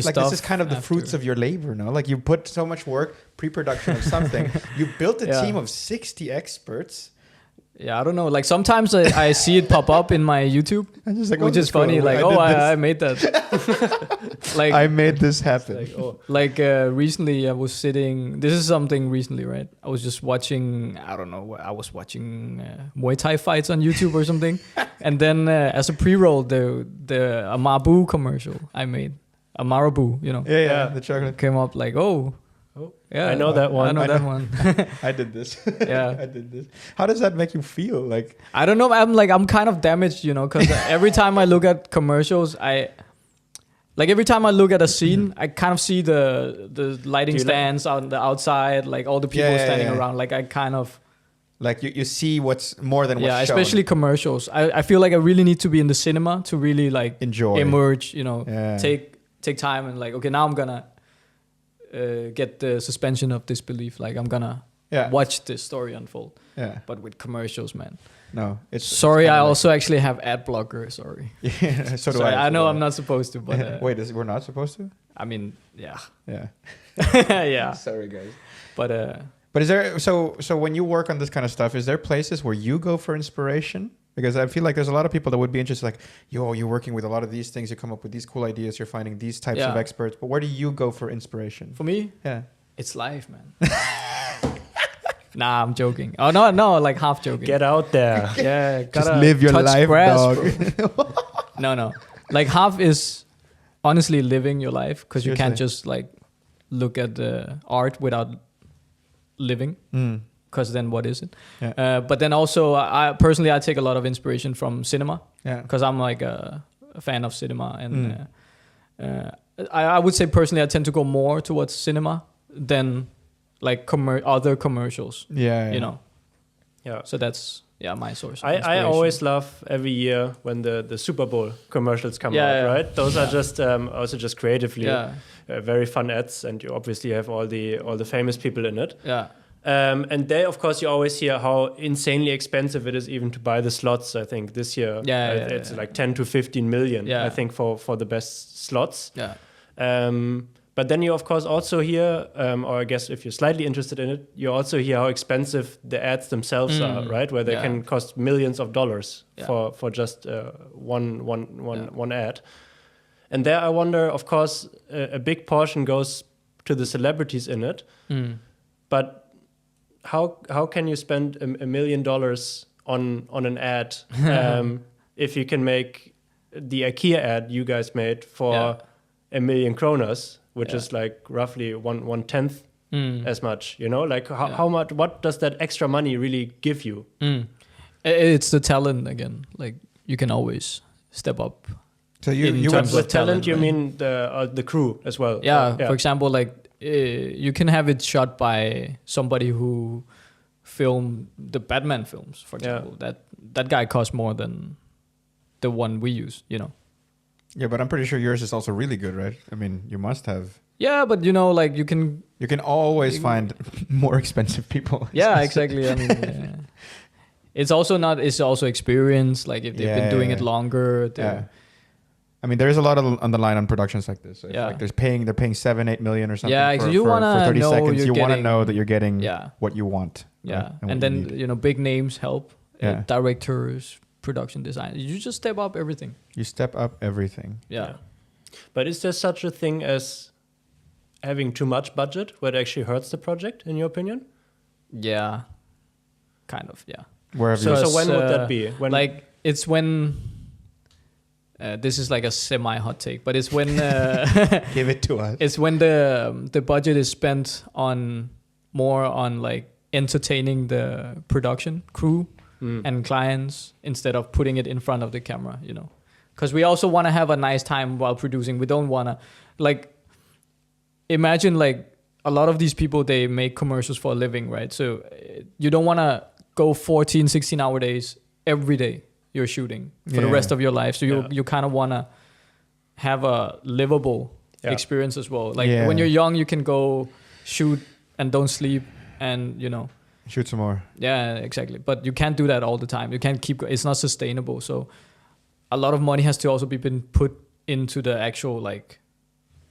stuff. This is kind of the fruits of your labor, no? Like you put so much work, pre-production of something. You built a team of 60 experts. Yeah, I don't know. Like sometimes I see it pop up in my YouTube, which is funny. Like, I made that. Like I made this happen. Like recently, I was sitting. This is something recently, right? I was just watching. I don't know. I was watching Muay Thai fights on YouTube or something, and then as a pre-roll, the Amabu commercial I made, Amarabu, the chocolate came up like, yeah, I know that one. I know that one. I did this. Yeah, I did this. How does that make you feel? Like I don't know. I'm kind of damaged, because every time I look at commercials, every time I look at a scene, I kind of see the lighting stands on the outside, like all the people standing around. Like I kind of like you see what's more than what's shown. Especially commercials. I feel like I really need to be in the cinema to really like enjoy, emerge. Take time and like okay, now I'm gonna. Get the suspension of disbelief. Like I'm gonna watch this story unfold. Yeah. But with commercials, man. No, it's I also actually have ad blocker. Sorry. Yeah. So do I. I know I'm not supposed to, but wait, we're not supposed to? I mean, yeah. Yeah. Yeah. Sorry, guys. But is there so when you work on this kind of stuff, is there places where you go for inspiration? Because I feel like there's a lot of people that would be interested, like, you're working with a lot of these things, you come up with these cool ideas, you're finding these types of experts. But where do you go for inspiration? For me? Yeah. It's life, man. Nah, I'm joking. Oh, no, like half joking. Get out there. Yeah, just live your life, grass, dog. No. Like half is honestly living your life because you can't just like look at the art without living. Because then what is it? Yeah. But then also, I personally take a lot of inspiration from cinema. Yeah. Because I'm like a fan of cinema, and I would say personally, I tend to go more towards cinema than like other commercials. Yeah. Yeah. So that's my source. I always love every year when the Super Bowl commercials come out. Right? Those are just also just creatively very fun ads, and you obviously have all the famous people in it. Yeah. And they, of course, you always hear how insanely expensive it is even to buy the slots. I think this year it's like 10 to 15 million. I think for the best slots. Yeah. But then you, of course, also hear, or I guess if you're slightly interested in it, you also hear how expensive the ads themselves are, right? Where they can cost millions of dollars for just one ad. And there I wonder, of course, a big portion goes to the celebrities in it. But how can you spend $1 million on an ad if you can make the IKEA ad you guys made for 1 million kroners, which is like roughly one tenth as much, you know? Like how much? What does that extra money really give you? It's the talent again. Like you can always step up. So you went with talent. You mean the crew as well? Yeah. For example, like you can have it shot by somebody who filmed the Batman films, for example. That guy costs more than the one we use, you know. Yeah, but I'm pretty sure yours is also really good, right? I mean, you must have. Yeah, but you know, like you can always find more expensive people. Yeah, exactly. I mean, it's also experience. Like if they've been doing it longer. I mean, there is a lot on the line on productions like this. So like they're paying 7-8 million or something. Yeah, for, you want to 30 know seconds. You want to know that you're getting what you want. Yeah, right? and then you know, big names help. Directors, production design. You just step up everything. You step up everything. Yeah. But is there such a thing as having too much budget where it actually hurts the project, in your opinion? Yeah. Kind of, yeah. So when would that be? When like, it's when... this is like a semi-hot take, but it's when... Give it to us. It's when the budget is spent more on like entertaining the production crew and clients instead of putting it in front of the camera, you know. Because we also want to have a nice time while producing. We don't want to, like, imagine like a lot of these people, they make commercials for a living, right? So you don't want to go 14, 16-hour days every day you're shooting for the rest of your life. So you kind of want to have a livable experience as well. Like when you're young, you can go shoot and don't sleep and, you know. Shoot some more. Yeah, exactly. But you can't do that all the time. You can't it's not sustainable. So a lot of money has to also been put into the actual like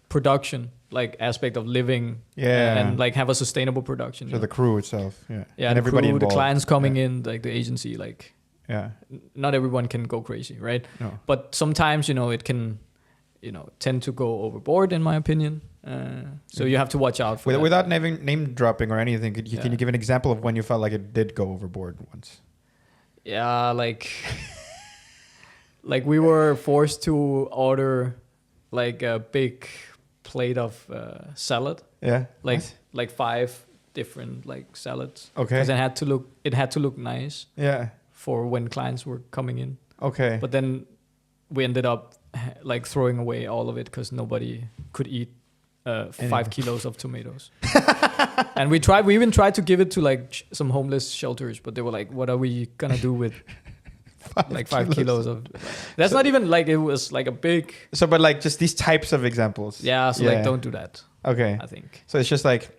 production, like aspect of living and like have a sustainable production. So the crew itself. Yeah. Yeah, and the everybody crew, involved. the clients coming in, like the agency, like not everyone can go crazy, right? No. But sometimes, you know, it can, you know, tend to go overboard in my opinion. So you have to watch out for that. Without name dropping or anything, can you give an example of when you felt like it did go overboard once? Yeah, like like we were forced to order like a big plate of salad. Yeah. Like 5 different like salads. Okay. Because it had to look nice. Yeah. For when clients were coming in. Okay. But then we ended up like throwing away all of it because nobody could eat 5 kilos of tomatoes. And we even tried to give it to like some homeless shelters, but they were like, what are we gonna do with 5 kilos of that's not even like it was like a big but like just these types of examples. Like don't do that. Okay. I think so it's just like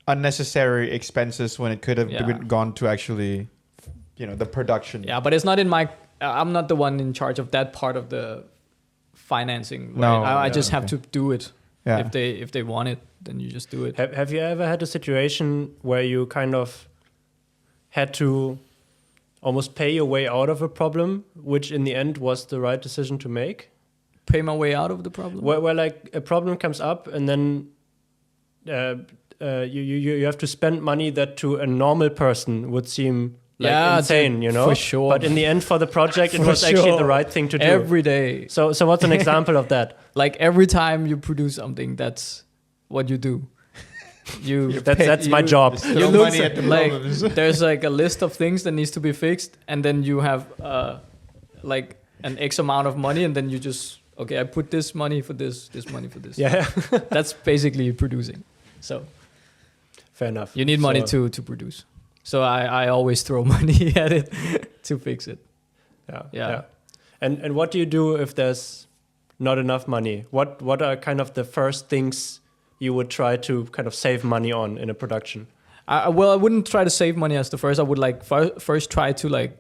unnecessary expenses when it could have gone to actually, you know, the production. Yeah, but it's not in my I'm not the one in charge of that part of the financing. Right? No, I just have to do it. Yeah. If they want it, then you just do it. Have you ever had a situation where you kind of had to almost pay your way out of a problem, which in the end was the right decision to make? Pay my way out of the problem? Where like a problem comes up and then you have to spend money that to a normal person would seem like insane, you know? For sure. But in the end, for the project, it was actually the right thing to do. Every day. So what's an example of that? Like every time you produce something, that's what you do. That's my job. You look like there's like a list of things that needs to be fixed, and then you have like an X amount of money, and then you just I put this money for this money for this. Yeah, that's basically producing. So fair enough. You need money to produce. So I always throw money at it to fix it. Yeah. And what do you do if there's not enough money? What are kind of the first things you would try to kind of save money on in a production? I wouldn't try to save money as the first. I would like first try to like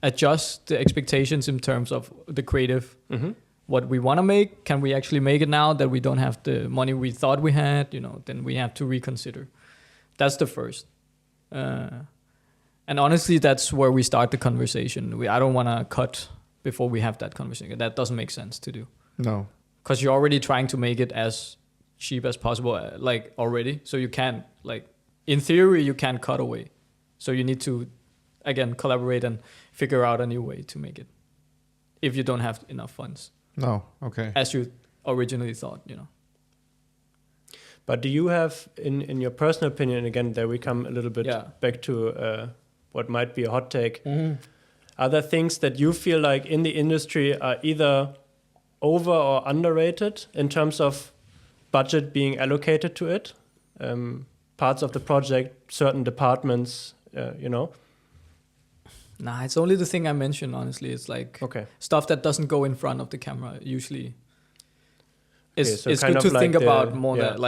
adjust the expectations in terms of the creative. Mm-hmm. what we want to make? Can we actually make it now that we don't have the money we thought we had? Then we have to reconsider. That's the first. And honestly, that's where we start the conversation. I don't want to cut before we have that conversation. That doesn't make sense to do. No. Because you're already trying to make it as cheap as possible, already. So you can't, in theory, you can't cut away. So you need to, again, collaborate and figure out a new way to make it. If you don't have enough funds. No, okay. As you originally thought, But do you have, in your personal opinion, again, there we come a little bit back to what might be a hot take. Mm-hmm. Are there things that you feel like in the industry are either over or underrated in terms of budget being allocated to it? Parts of the project, certain departments, Nah, it's only the thing I mentioned, honestly. It's stuff that doesn't go in front of the camera, usually. It's good to think about more that,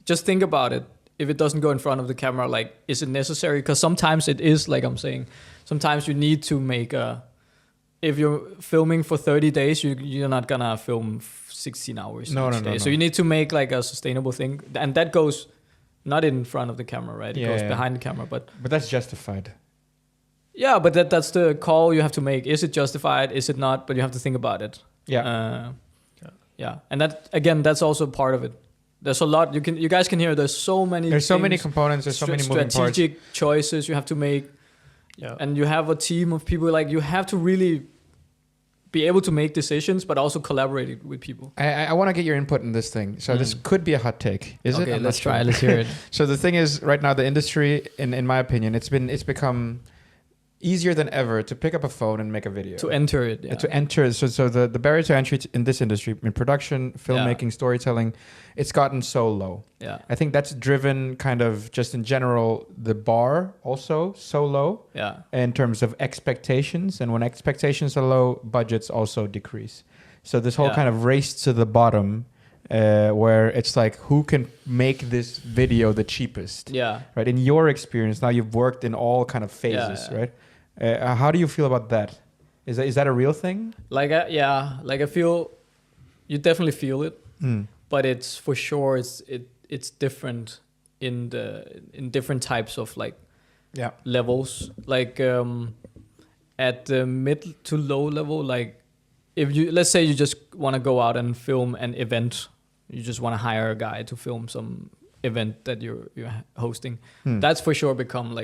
just think about it. If it doesn't go in front of the camera, is it necessary? Because sometimes it is, like I'm saying. Sometimes you need to make if you're filming for 30 days, you're not going to film 16 hours each day. So you need to make a sustainable thing. And that goes not in front of the camera, right? It goes behind the camera. But that's justified. Yeah, but that's the call you have to make. Is it justified? Is it not? But you have to think about it. Yeah. Yeah. And that, again, that's also part of it. There's a lot you guys can hear. There's so many. There's so many components. There's so many moving parts. Strategic choices you have to make. Yeah. And you have a team of people. You have to really be able to make decisions, but also collaborate with people. I want to get your input in this thing. So this could be a hot take. Is it? Okay, let's try. Let's hear it. So the thing is, right now the industry, in my opinion, it's become easier than ever to pick up a phone and make a video. To enter it, yeah. To enter. So the barrier to entry in this industry, in production, filmmaking, storytelling, it's gotten so low. Yeah. I think that's driven kind of just in general, the bar also so low. Yeah. In terms of expectations. And when expectations are low, budgets also decrease. So this whole kind of race to the bottom, where it's who can make this video the cheapest? Yeah. Right. In your experience, now you've worked in all kind of phases, right? How do you feel about that? Is that a real thing? I feel you definitely feel it, but it's for sure it's different in different types of levels. At the mid to low level, if let's say you just want to go out and film an event, you just want to hire a guy to film some event that you're hosting. That's for sure become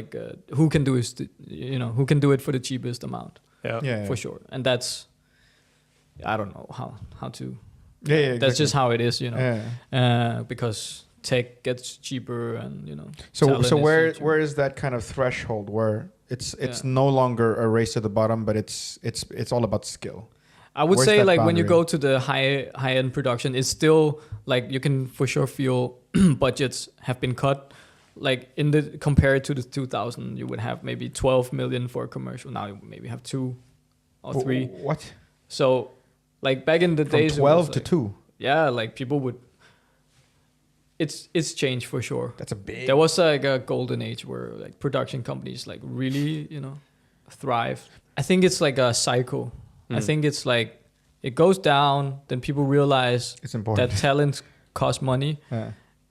who can do who can do it for the cheapest amount. For sure. And that's, I don't know how to. That's just how it is, because tech gets cheaper and So where is that kind of threshold where it's no longer a race to the bottom, but it's all about skill? I would say when you go to the high end production, it's still you can for sure feel budgets have been cut. Compared to the 2000, you would have maybe 12 million for a commercial. Now you maybe have 2 or 3. What? So back in the days, 12 to 2. Yeah, people would. It's changed for sure. That's a big. There was a golden age where production companies really thrive. I think it's a cycle. I think it's it goes down, then people realize it's important that talent costs money,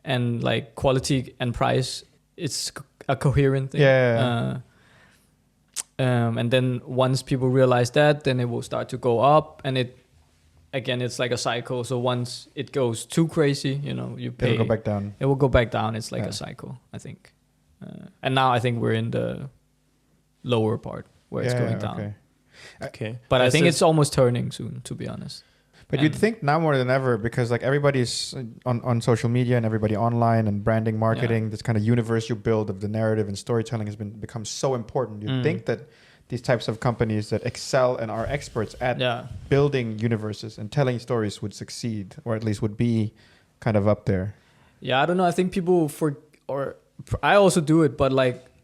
and quality and price, it's a coherent thing. And then once people realize that, then it will start to go up, and it's a cycle. So once it goes too crazy, you pay. It'll go back down. It will go back down. It's a cycle, I think. And now I think we're in the lower part where it's going down. Okay. But I think it's almost turning soon, to be honest. But you'd think now more than ever, because everybody's on social media and everybody online and branding, marketing, this kind of universe you build of the narrative and storytelling has become so important. You'd think that these types of companies that excel and are experts at building universes and telling stories would succeed, or at least would be kind of up there. Yeah, I don't know. I think people I also do it, but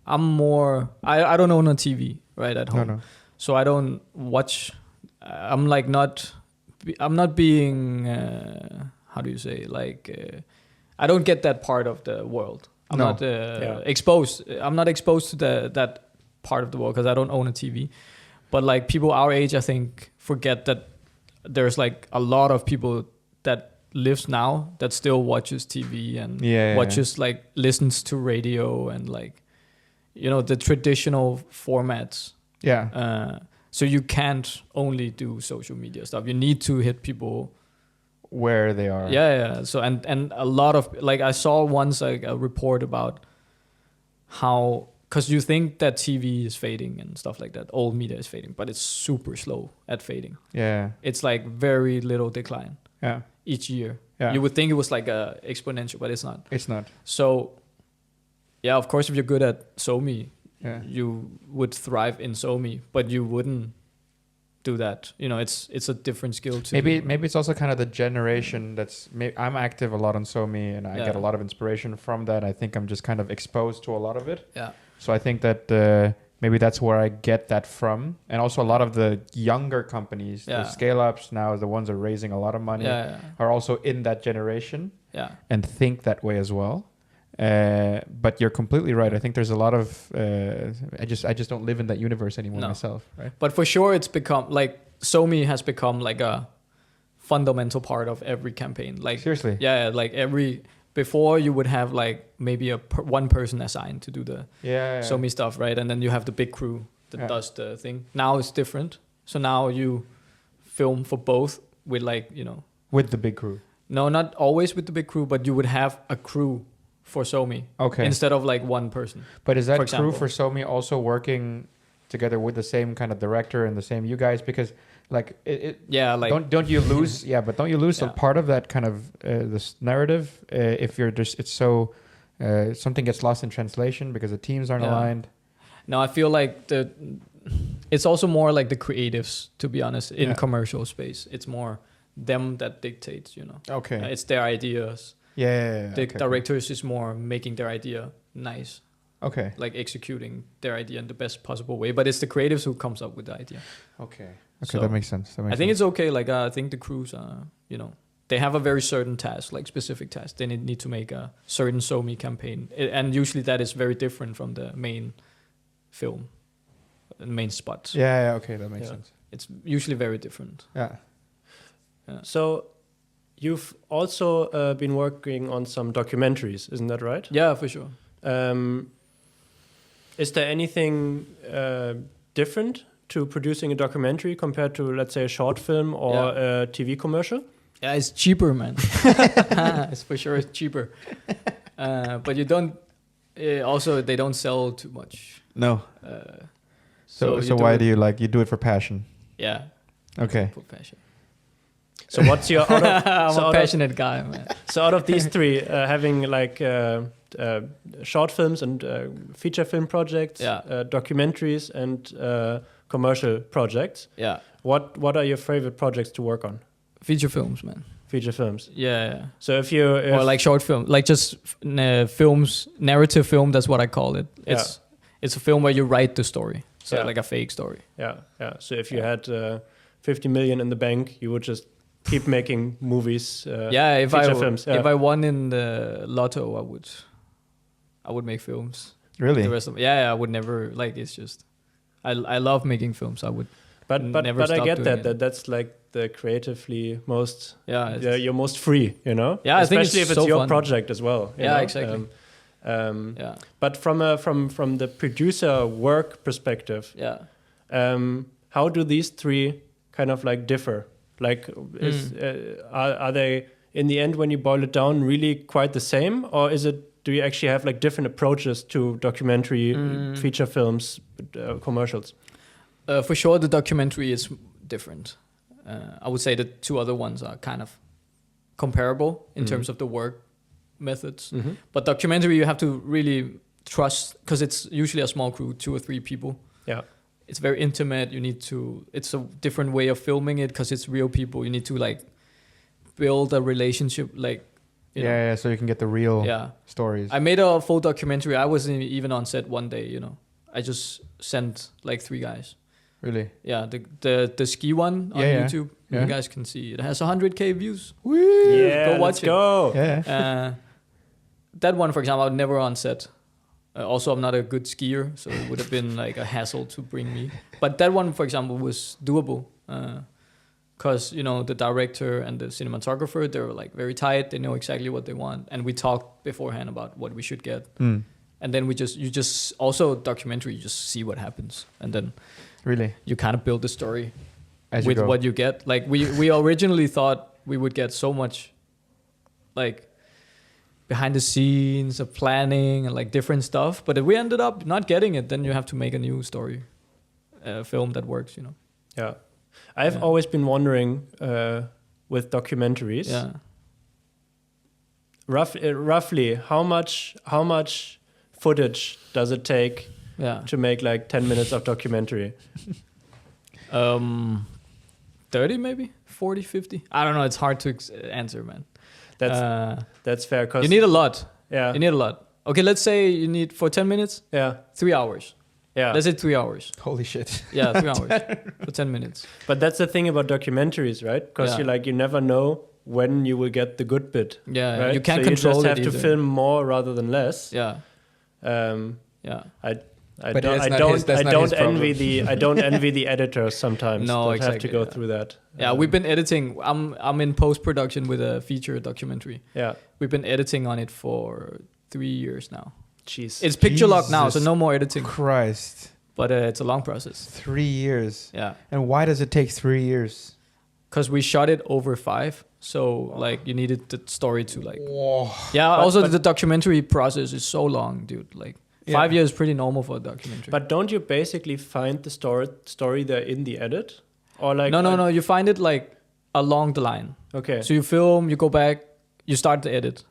I'm more, I don't own a TV right at home. No. So I don't watch. I'm not being. How do you say? I don't get that part of the world. I'm not exposed. I'm not exposed to that part of the world because I don't own a TV. But people our age, I think, forget that there's like a lot of people that lives now that still watches TV and watches like listens to radio and like, you know, the traditional formats. Yeah. So you can't only do social media stuff. You need to hit people where they are. Yeah. So and a lot of like I saw once like a report about how, because you think that TV is fading and stuff like that, old media is fading, but it's super slow at fading. Yeah. It's like very little decline. Yeah. Each year. Yeah. You would think it was like a exponential, but it's not. It's not. So yeah, of course, if you're good at SoMe, you would thrive in SoMe, but you wouldn't do that. You know, it's a different skill too. Maybe it's also kind of the generation that's. I'm active a lot on SoMe, and I get a lot of inspiration from that. I think I'm just kind of exposed to a lot of it. Yeah. So I think that maybe that's where I get that from, and also a lot of the younger companies, the scale ups now, the ones that are raising a lot of money, are also in that generation. Yeah. And think that way as well. But you're completely right. I think there's a lot of I just don't live in that universe anymore myself, right? But for sure, it's become like SoMe has become like a fundamental part of every campaign. Like seriously, like before you would have like maybe one person assigned to do the SoMe stuff, right? And then you have the big crew that does the thing. Now it's different. So now you film for both with like, you know, with the big crew. No, not always with the big crew, but you would have a crew for SoMe, instead of like one person. But is that crew for SoMe also working together with the same kind of director and the same you guys? Because like don't you lose but don't you lose a part of that kind of this narrative if you're just it's so something gets lost in translation because the teams aren't aligned? No, I feel like it's also more like the creatives, to be honest, in commercial space. It's more them that dictates, you know. It's their ideas. The directors is more making their idea nice. Like executing their idea in the best possible way. But it's the creatives who comes up with the idea. So that makes sense. I think it's okay. Like I think the crews are, you know, they have a very certain task, like specific task. They need to make a certain SoMe campaign. And usually that is very different from the main film, the main spots. That makes sense. It's usually very different. So you've also been working on some documentaries, isn't that right? Yeah, for sure. Is there anything different to producing a documentary compared to, let's say, a short film or a TV commercial? Yeah, it's cheaper, man. It's for sure it's cheaper. But you don't... also, they don't sell too much. No. So why do you do it for passion? Yeah. Okay. For passion. So what's your... I'm a passionate guy, man. So out of these three, having like short films and feature film projects, documentaries and commercial projects, what are your favorite projects to work on? Feature films, man. Feature films. Yeah. So or like short film, like just films, narrative film. That's what I call it. It's a film where you write the story. So like a fake story. Yeah. So if you had 50 million in the bank, you would just keep making movies. If films. If I won in the lotto, I would make films. Really? The rest of I would never like. It's just I love making films. I would. But I get that's like the creatively most you're most free, you know. Yeah, especially I think it's if it's your fun. project as well. You know? Exactly. But from the producer work perspective, how do these three kind of like differ? Like, are they in the end when you boil it down really quite the same, or do you actually have like different approaches to documentary, feature films, commercials? For sure, the documentary is different. I would say the two other ones are kind of comparable in terms of the work methods. But documentary, you have to really trust, because it's usually a small crew, 2 or 3 people. Yeah. It's very intimate. It's a different way of filming it because it's real people. You need to like build a relationship, like, you know. So you can get the real stories. I made a full documentary. I wasn't even on set one day, you know. I just sent like 3 guys. Really? Yeah, the ski one on YouTube. You guys can see it has 100K views. Woo! Yeah, go watch it. Go. Yeah. That one, for example, I was never on set. Also, I'm not a good skier, so it would have been like a hassle to bring me. But that one, for example, was doable because the director and the cinematographer, they're like very tight. They know exactly what they want, and we talked beforehand about what we should get. And then you just also documentary. You just see what happens, and then really you kind of build the story as with what you get. Like we originally thought we would get so much, like behind the scenes of planning and like different stuff, but if we ended up not getting it, then you have to make a new story, film that works. Yeah. I've always been wondering with documentaries, roughly how much footage does it take to make like 10 minutes of documentary? 30 maybe, 40, 50. I don't know. It's hard to answer, man. That's fair. 'Cause you need a lot. Yeah. You need a lot. Okay, let's say you need for 10 minutes. Yeah. 3 hours. Yeah. Let's say 3 hours. Holy shit. Yeah, 3 hours for 10 minutes. But that's the thing about documentaries, right? Because you never know when you will get the good bit. Yeah, right? you can't so control you just it have to either. film more rather than less. Yeah. I don't envy the editors sometimes. No, that have to exactly, go through that. Yeah, we've been editing. I'm in post production with a feature documentary. Yeah, we've been editing on it for 3 years now. Jeez, it's picture lock now, so no more editing. Christ, but it's a long process. 3 years. Yeah, and why does it take 3 years? Because we shot it over 5, so like you needed the story to like. Whoa. Yeah, also the documentary process is so long, dude. Like. 5 years is pretty normal for a documentary. But don't you basically find the story there in the edit? Or like No. You find it like along the line. Okay. So you film, you go back, you start the edit.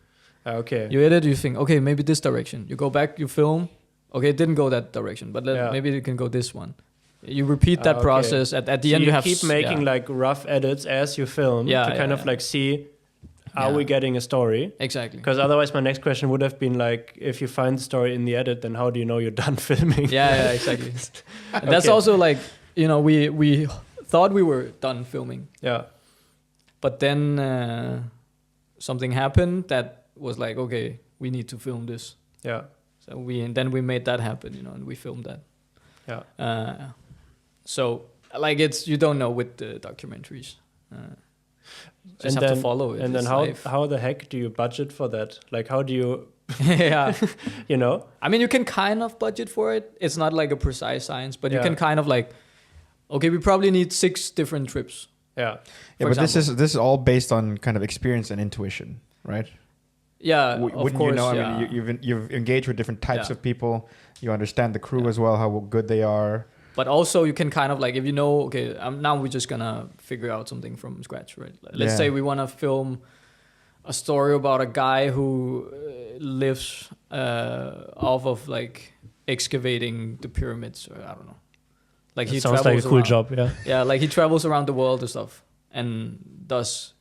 Okay. You edit, you think, okay, maybe this direction. You go back, you film. Okay, it didn't go that direction, but maybe it can go this one. You repeat that process. At the end, you have keep making like rough edits as you film to kind of like see. Are we getting a story? Exactly. Because otherwise my next question would have been like, if you find the story in the edit, then how do you know you're done filming? Yeah, exactly. And that's also like, we thought we were done filming. Yeah. But then something happened that was like, okay, we need to film this. Yeah. So then we made that happen, and we filmed that. Yeah. So like you don't know with the documentaries. Just have to follow it. And then how the heck do you budget for that? Like how do you I mean, you can kind of budget for it. It's not like a precise science, but you can kind of like, okay, we probably need 6 different trips. Yeah. But this is all based on kind of experience and intuition, right? Yeah, of course. I mean, you've engaged with different types of people. You understand the crew as well, how good they are. But also you can kind of like, if you know, okay, now we're just gonna figure out something from scratch, right? Let's say we want to film a story about a guy who lives off of like excavating the pyramids, or I don't know. Like he sounds like a cool job, yeah. Yeah, like he travels around the world and stuff and does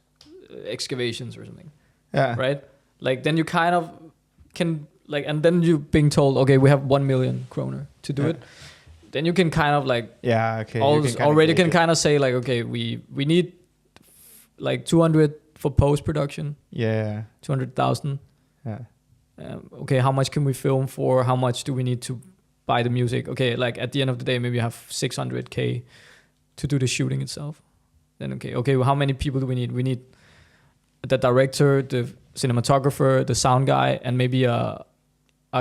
excavations or something. Yeah. Right? Like then you kind of can like, and then you being told, okay, we have 1 million kroner to do it. Then you can kind of like you can kind of say like, okay, we need like 200 for post production. Yeah, 200,000. Yeah. Okay, how much can we film for? How much do we need to buy the music? Okay, like at the end of the day, maybe you have 600K to do the shooting itself. Then okay, well, how many people do we need? We need the director, the cinematographer, the sound guy, and maybe a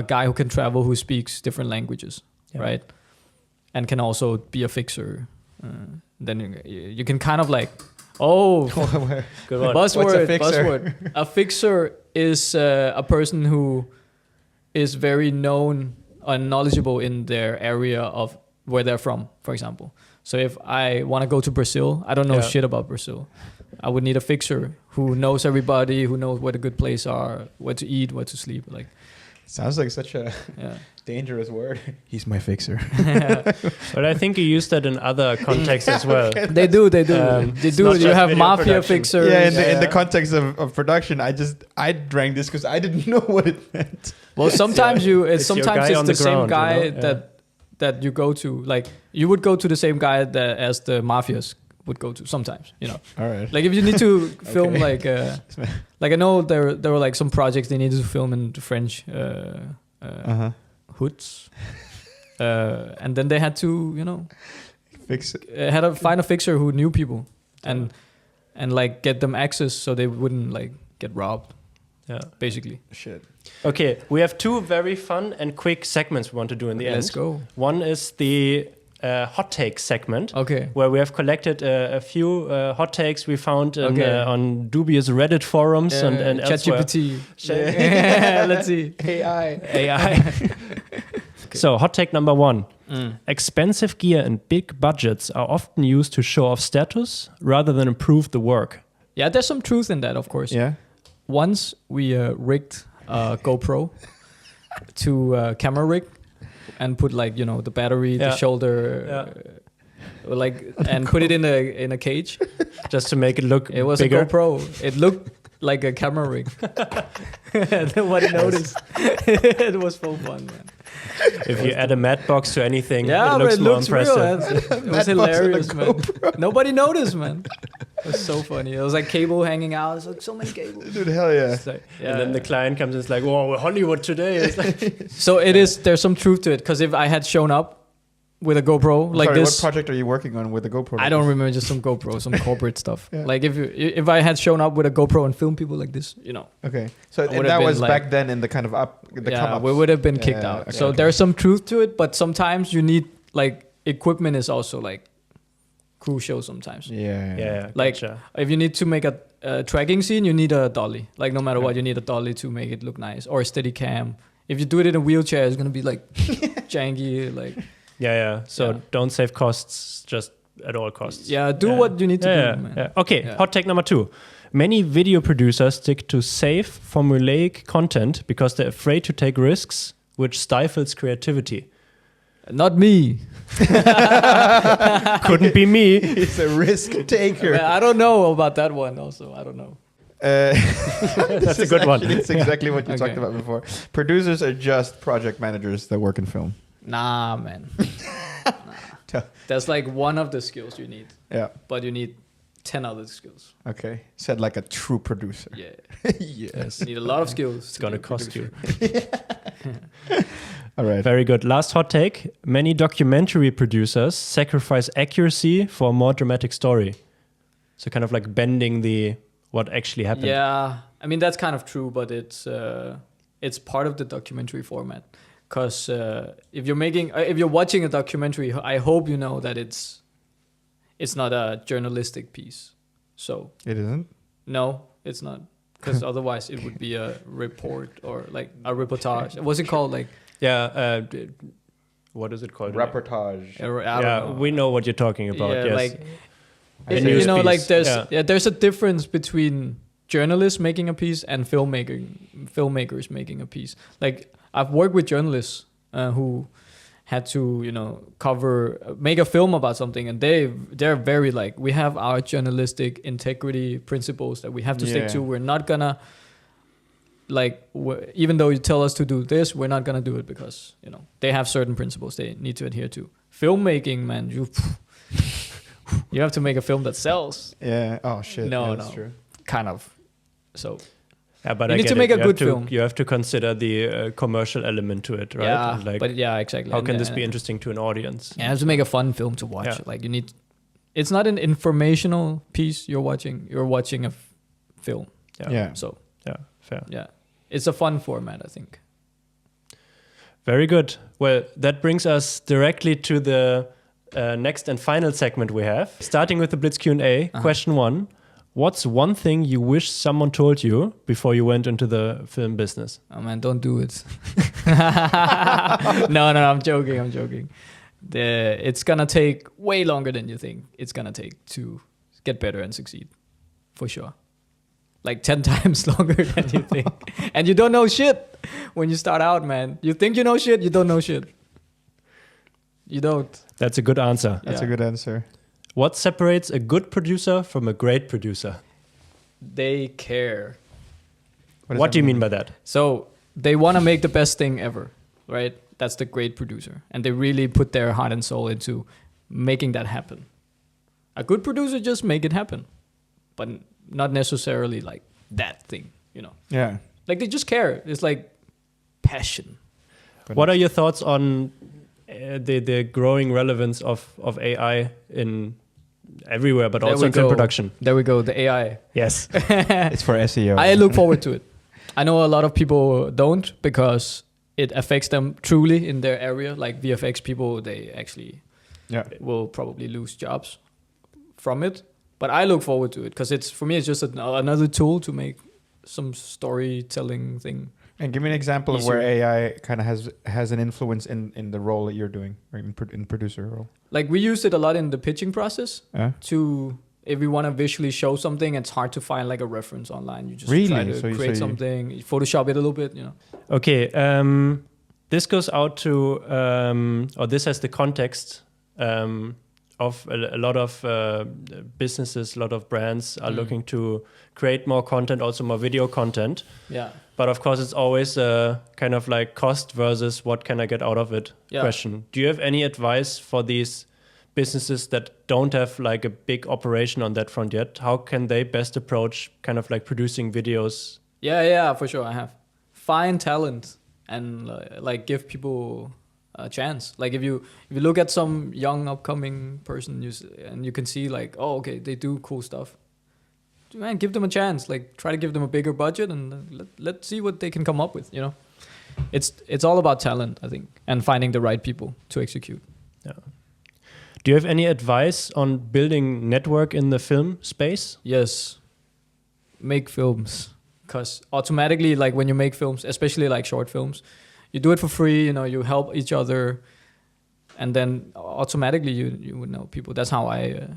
guy who can travel, who speaks different languages, right? And can also be a fixer. Then you can kind of like, good one. Buzzword. A fixer is a person who is very known and knowledgeable in their area of where they're from, for example. So if I want to go to Brazil, I don't know shit about Brazil. I would need a fixer who knows everybody, who knows where the good places are, where to eat, where to sleep. Like, sounds like such a dangerous word. He's my fixer. But I think you use that in other contexts as well. They do. You have mafia fixers. Yeah, in the context of production, I drank this because I didn't know what it meant. Well, sometimes it's the same ground, guy that you go to. Like you would go to the same guy as the mafias would go to sometimes, All right. Like if you need to film like I know there were like some projects they needed to film in the French hoods, and then they had to fix it. Find a fixer who knew people and like get them access so they wouldn't like get robbed. Yeah, basically. Shit. Okay, we have 2 very fun and quick segments we want to do in the end. Let's go. One is the hot take segment. Okay. Where we have collected a few hot takes we found on dubious Reddit forums and elsewhere. ChatGPT. Let's see. AI. So, hot take number 1. Expensive gear and big budgets are often used to show off status rather than improve the work. Yeah, there's some truth in that, of course. Yeah. Once we rigged a GoPro to camera rig and put like, the battery, the shoulder, and put it in a cage. Just to make it look It was bigger. a GoPro. It looked like a camera rig. Nobody noticed. It was so fun, man. If you add a matte box to anything, Yeah, it looks but it more looks impressive. real. It was hilarious, man. Nobody noticed, man. It was so funny. It was like cable hanging out. It's like so many cables. Dude, hell yeah. It's like, And then the client comes and is like, "Whoa, Hollywood today!" It's like, so it is. There's some truth to it because if I had shown up with a GoPro like Sorry, this, what project are you working on with the GoPro? I don't remember, just some GoPro, some corporate stuff. Yeah. Like if I had shown up with a GoPro and filmed people like this, Okay, so I and would've that been was like- back then in the kind of come-ups. we would have been kicked Yeah, out. okay, So okay. there's some truth to it, but sometimes you need like equipment is also like crucial sometimes. yeah, Like gotcha. if you need to make a tracking scene, you need a dolly. Like no matter what, you need a dolly to make it look nice, or a steady cam. If you do it in a wheelchair, it's gonna be like janky. Like Yeah. So don't save costs just at all costs. do what you need to Yeah, do, man. yeah. Okay, Yeah. hot take number 2. Many video producers stick to safe, formulaic content because they're afraid to take risks, which stifles creativity. Not me. Couldn't be me. He's a risk taker. I don't know about that one. Also, I don't know. That's a good one. It's exactly what you Okay. talked about before. Producers are just project managers that work in film. Nah, man. That's like one of the skills you need, Yeah. but you need 10 other skills. Okay. Said like a true producer. Yeah. Yes. You need a lot of skills. It's going to cost you. All right. Very good. Last hot take. Many documentary producers sacrifice accuracy for a more dramatic story. So kind of like bending what actually happened. Yeah. I mean, that's kind of true, but it's part of the documentary format. Because if you're watching a documentary, I hope you know that it's not a journalistic piece. So It isn't? no, it's not. Because otherwise it would be a report or like a reportage. What's it called? Like what is it called? Reportage. I don't know. We know what you're talking about. Yeah, Yes. like A news like piece. there's a difference between journalists making a piece and filmmakers making a piece. Like I've worked with journalists who had to make a film about something, and they're very like, we have our journalistic integrity principles that we have to stick to. We're not gonna even though you tell us to do this, we're not gonna do it because they have certain principles they need to adhere to. Filmmaking, man, you have to make a film that sells. Yeah. Oh, shit. No, Yeah, that's no. true. Kind of. So Yeah, but You I need get to it. make a You have good to- film. You have to consider the commercial element to it, right? yeah, And, like, but yeah, exactly. how And, can this be uh, interesting to an audience? You have to make a fun film to watch. Yeah. Like it's not an informational piece you're watching. You're watching a film. Yeah. So Yeah, fair. yeah, it's a fun format, I think. Very good. Well, that brings us directly to the next and final segment we have. Starting with the Blitz Q&A. Question 1. What's one thing you wish someone told you before you went into the film business? Oh man, don't do it. No, I'm joking. It's gonna take way longer than you think it's gonna take to get better and succeed, for sure. Like 10 times longer than you think. And you don't know shit when you start out, man. You think you know shit, you don't know shit. You don't. That's a good answer. That's a Yeah. good answer. What separates a good producer from a great producer? They care. What do you mean by that? So they want to make the best thing ever, right? That's the great producer. And they really put their heart and soul into making that happen. A good producer just make it happen, but not necessarily like that thing, Yeah. Like they just care. It's like passion. What are your thoughts on the growing relevance of AI in everywhere, but also in film production. There we go, the AI. Yes. It's for SEO. I look forward to it. I know a lot of people don't because it affects them truly in their area. Like VFX people, they actually will probably lose jobs from it. But I look forward to it because for me, it's just another tool to make some storytelling thing. And give me an example of where AI kind of has an influence in the role that you're doing, or in producer role. Like we use it a lot in the pitching process to, if we want to visually show something, it's hard to find like a reference online. You just try to create something, Photoshop it a little bit, you know. Okay, this goes out to, or this has the context of a lot of businesses, a lot of brands are looking to create more content, also more video content. Yeah. But of course, it's always a kind of like cost versus what can I get out of it question. Do you have any advice for these businesses that don't have like a big operation on that front yet? How can they best approach kind of like producing videos? Yeah, for sure. I have. Find talent and like give people a chance. Like if you look at some young upcoming person and you can see like, oh, okay, they do cool stuff. Man, give them a chance. Like try to give them a bigger budget and let's see what they can come up with. You know, it's all about talent, I think, and finding the right people to execute. Yeah. Do you have any advice on building network in the film space? Yes, make films, because automatically, like when you make films, especially like short films, you do it for free. You know, you help each other, and then automatically you would know people. That's how I.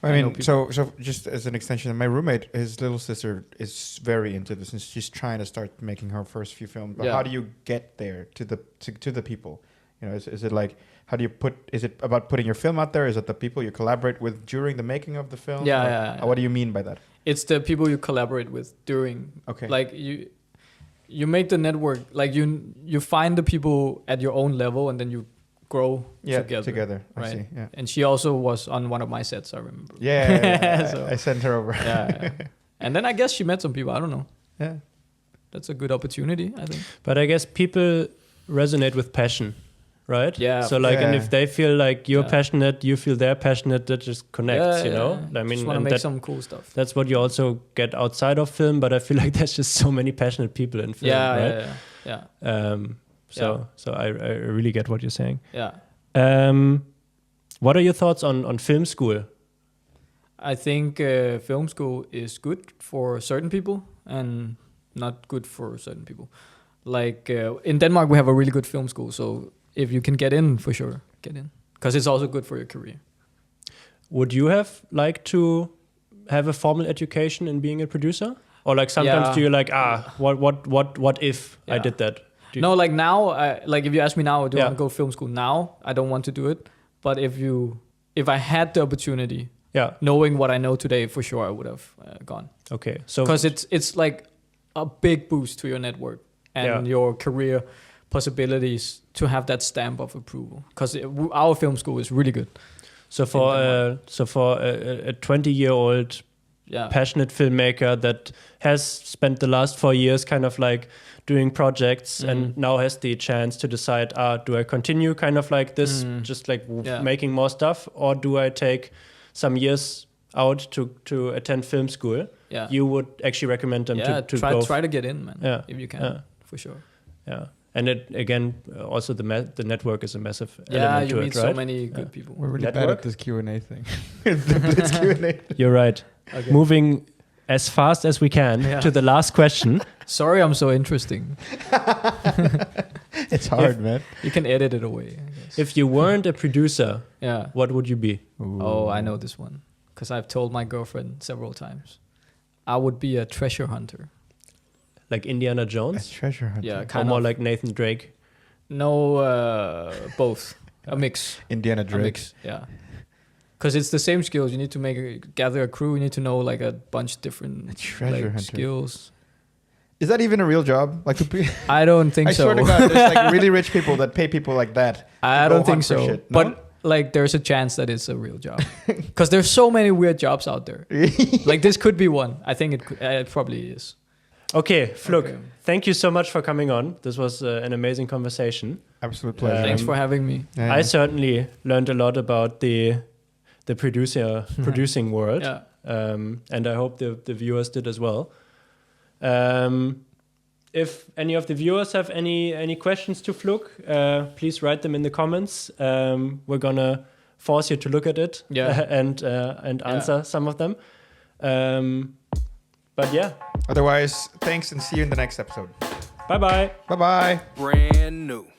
I mean, so just as an extension, my roommate, his little sister is very into this, and she's trying to start making her first few films. But how do you get there to the people? You know, is it like, how do you is it about putting your film out there? Is it the people you collaborate with during the making of the film? Yeah. What do you mean by that? It's the people you collaborate with during. Okay. Like you make the network, like you find the people at your own level, and then you grow together. Right? I see, yeah. And she also was on one of my sets, I remember. Yeah. So, I sent her over. Yeah. And then I guess she met some people. I don't know. Yeah. That's a good opportunity, I think. But I guess people resonate with passion, right? Yeah. So like, and if they feel like you're passionate, you feel they're passionate, that just connects, you know? I mean, just want to make some cool stuff. That's what you also get outside of film, but I feel like there's just so many passionate people in film, right? Yeah. So I really get what you're saying. Yeah. What are your thoughts on film school? I think film school is good for certain people and not good for certain people. Like in Denmark, we have a really good film school. So if you can get in, for sure, get in. Because it's also good for your career. Would you have liked to have a formal education in being a producer? Or like sometimes do you like, what if I did that? No, like now, like if you ask me now, do I want to go to film school now? I don't want to do it. But if I had the opportunity, knowing what I know today, for sure I would have gone. Okay, so because it's like a big boost to your network and your career possibilities to have that stamp of approval. Because our film school is really good. So for a 20-year-old passionate filmmaker that has spent the last 4 years kind of like doing projects and now has the chance to decide, do I continue kind of like this, just like making more stuff, or do I take some years out to attend film school? Yeah. You would actually recommend them to go. Try to get in, man, if you can, for sure. Yeah. And it again, also the network is a massive element to it, right? Yeah, you meet so many good people. We're really bad at this Q&A thing. The Blitz Q&A. You're right. Okay. Moving as fast as we can to the last question. Sorry, I'm so interesting. It's hard, man. You can edit it away, I guess. If you weren't a producer, what would you be? Ooh. Oh, I know this one. Because I've told my girlfriend several times. I would be a treasure hunter. Like Indiana Jones? A treasure hunter? Yeah, kind of. Or more like Nathan Drake? No, both. A mix. Indiana Drake. A mix, yeah. Because it's the same skills. You need to gather a crew. You need to know like a bunch of different skills. Is that even a real job? Like to be? I don't think so. I swear to God, there's like really rich people that pay people like that. I don't think so. Shit, no? But like, there's a chance that it's a real job. Because there's so many weird jobs out there. Like this could be one. I think it probably is. Okay, Flook, thank you so much for coming on. This was an amazing conversation. Absolute pleasure. Thanks for having me. I certainly learned a lot about the the producing world. Yeah. And I hope the viewers did as well. If any of the viewers have any questions to Flook, please write them in the comments. We're gonna force you to look at it and answer some of them. But yeah. Otherwise, thanks and see you in the next episode. Bye-bye. Bye-bye. Brand new.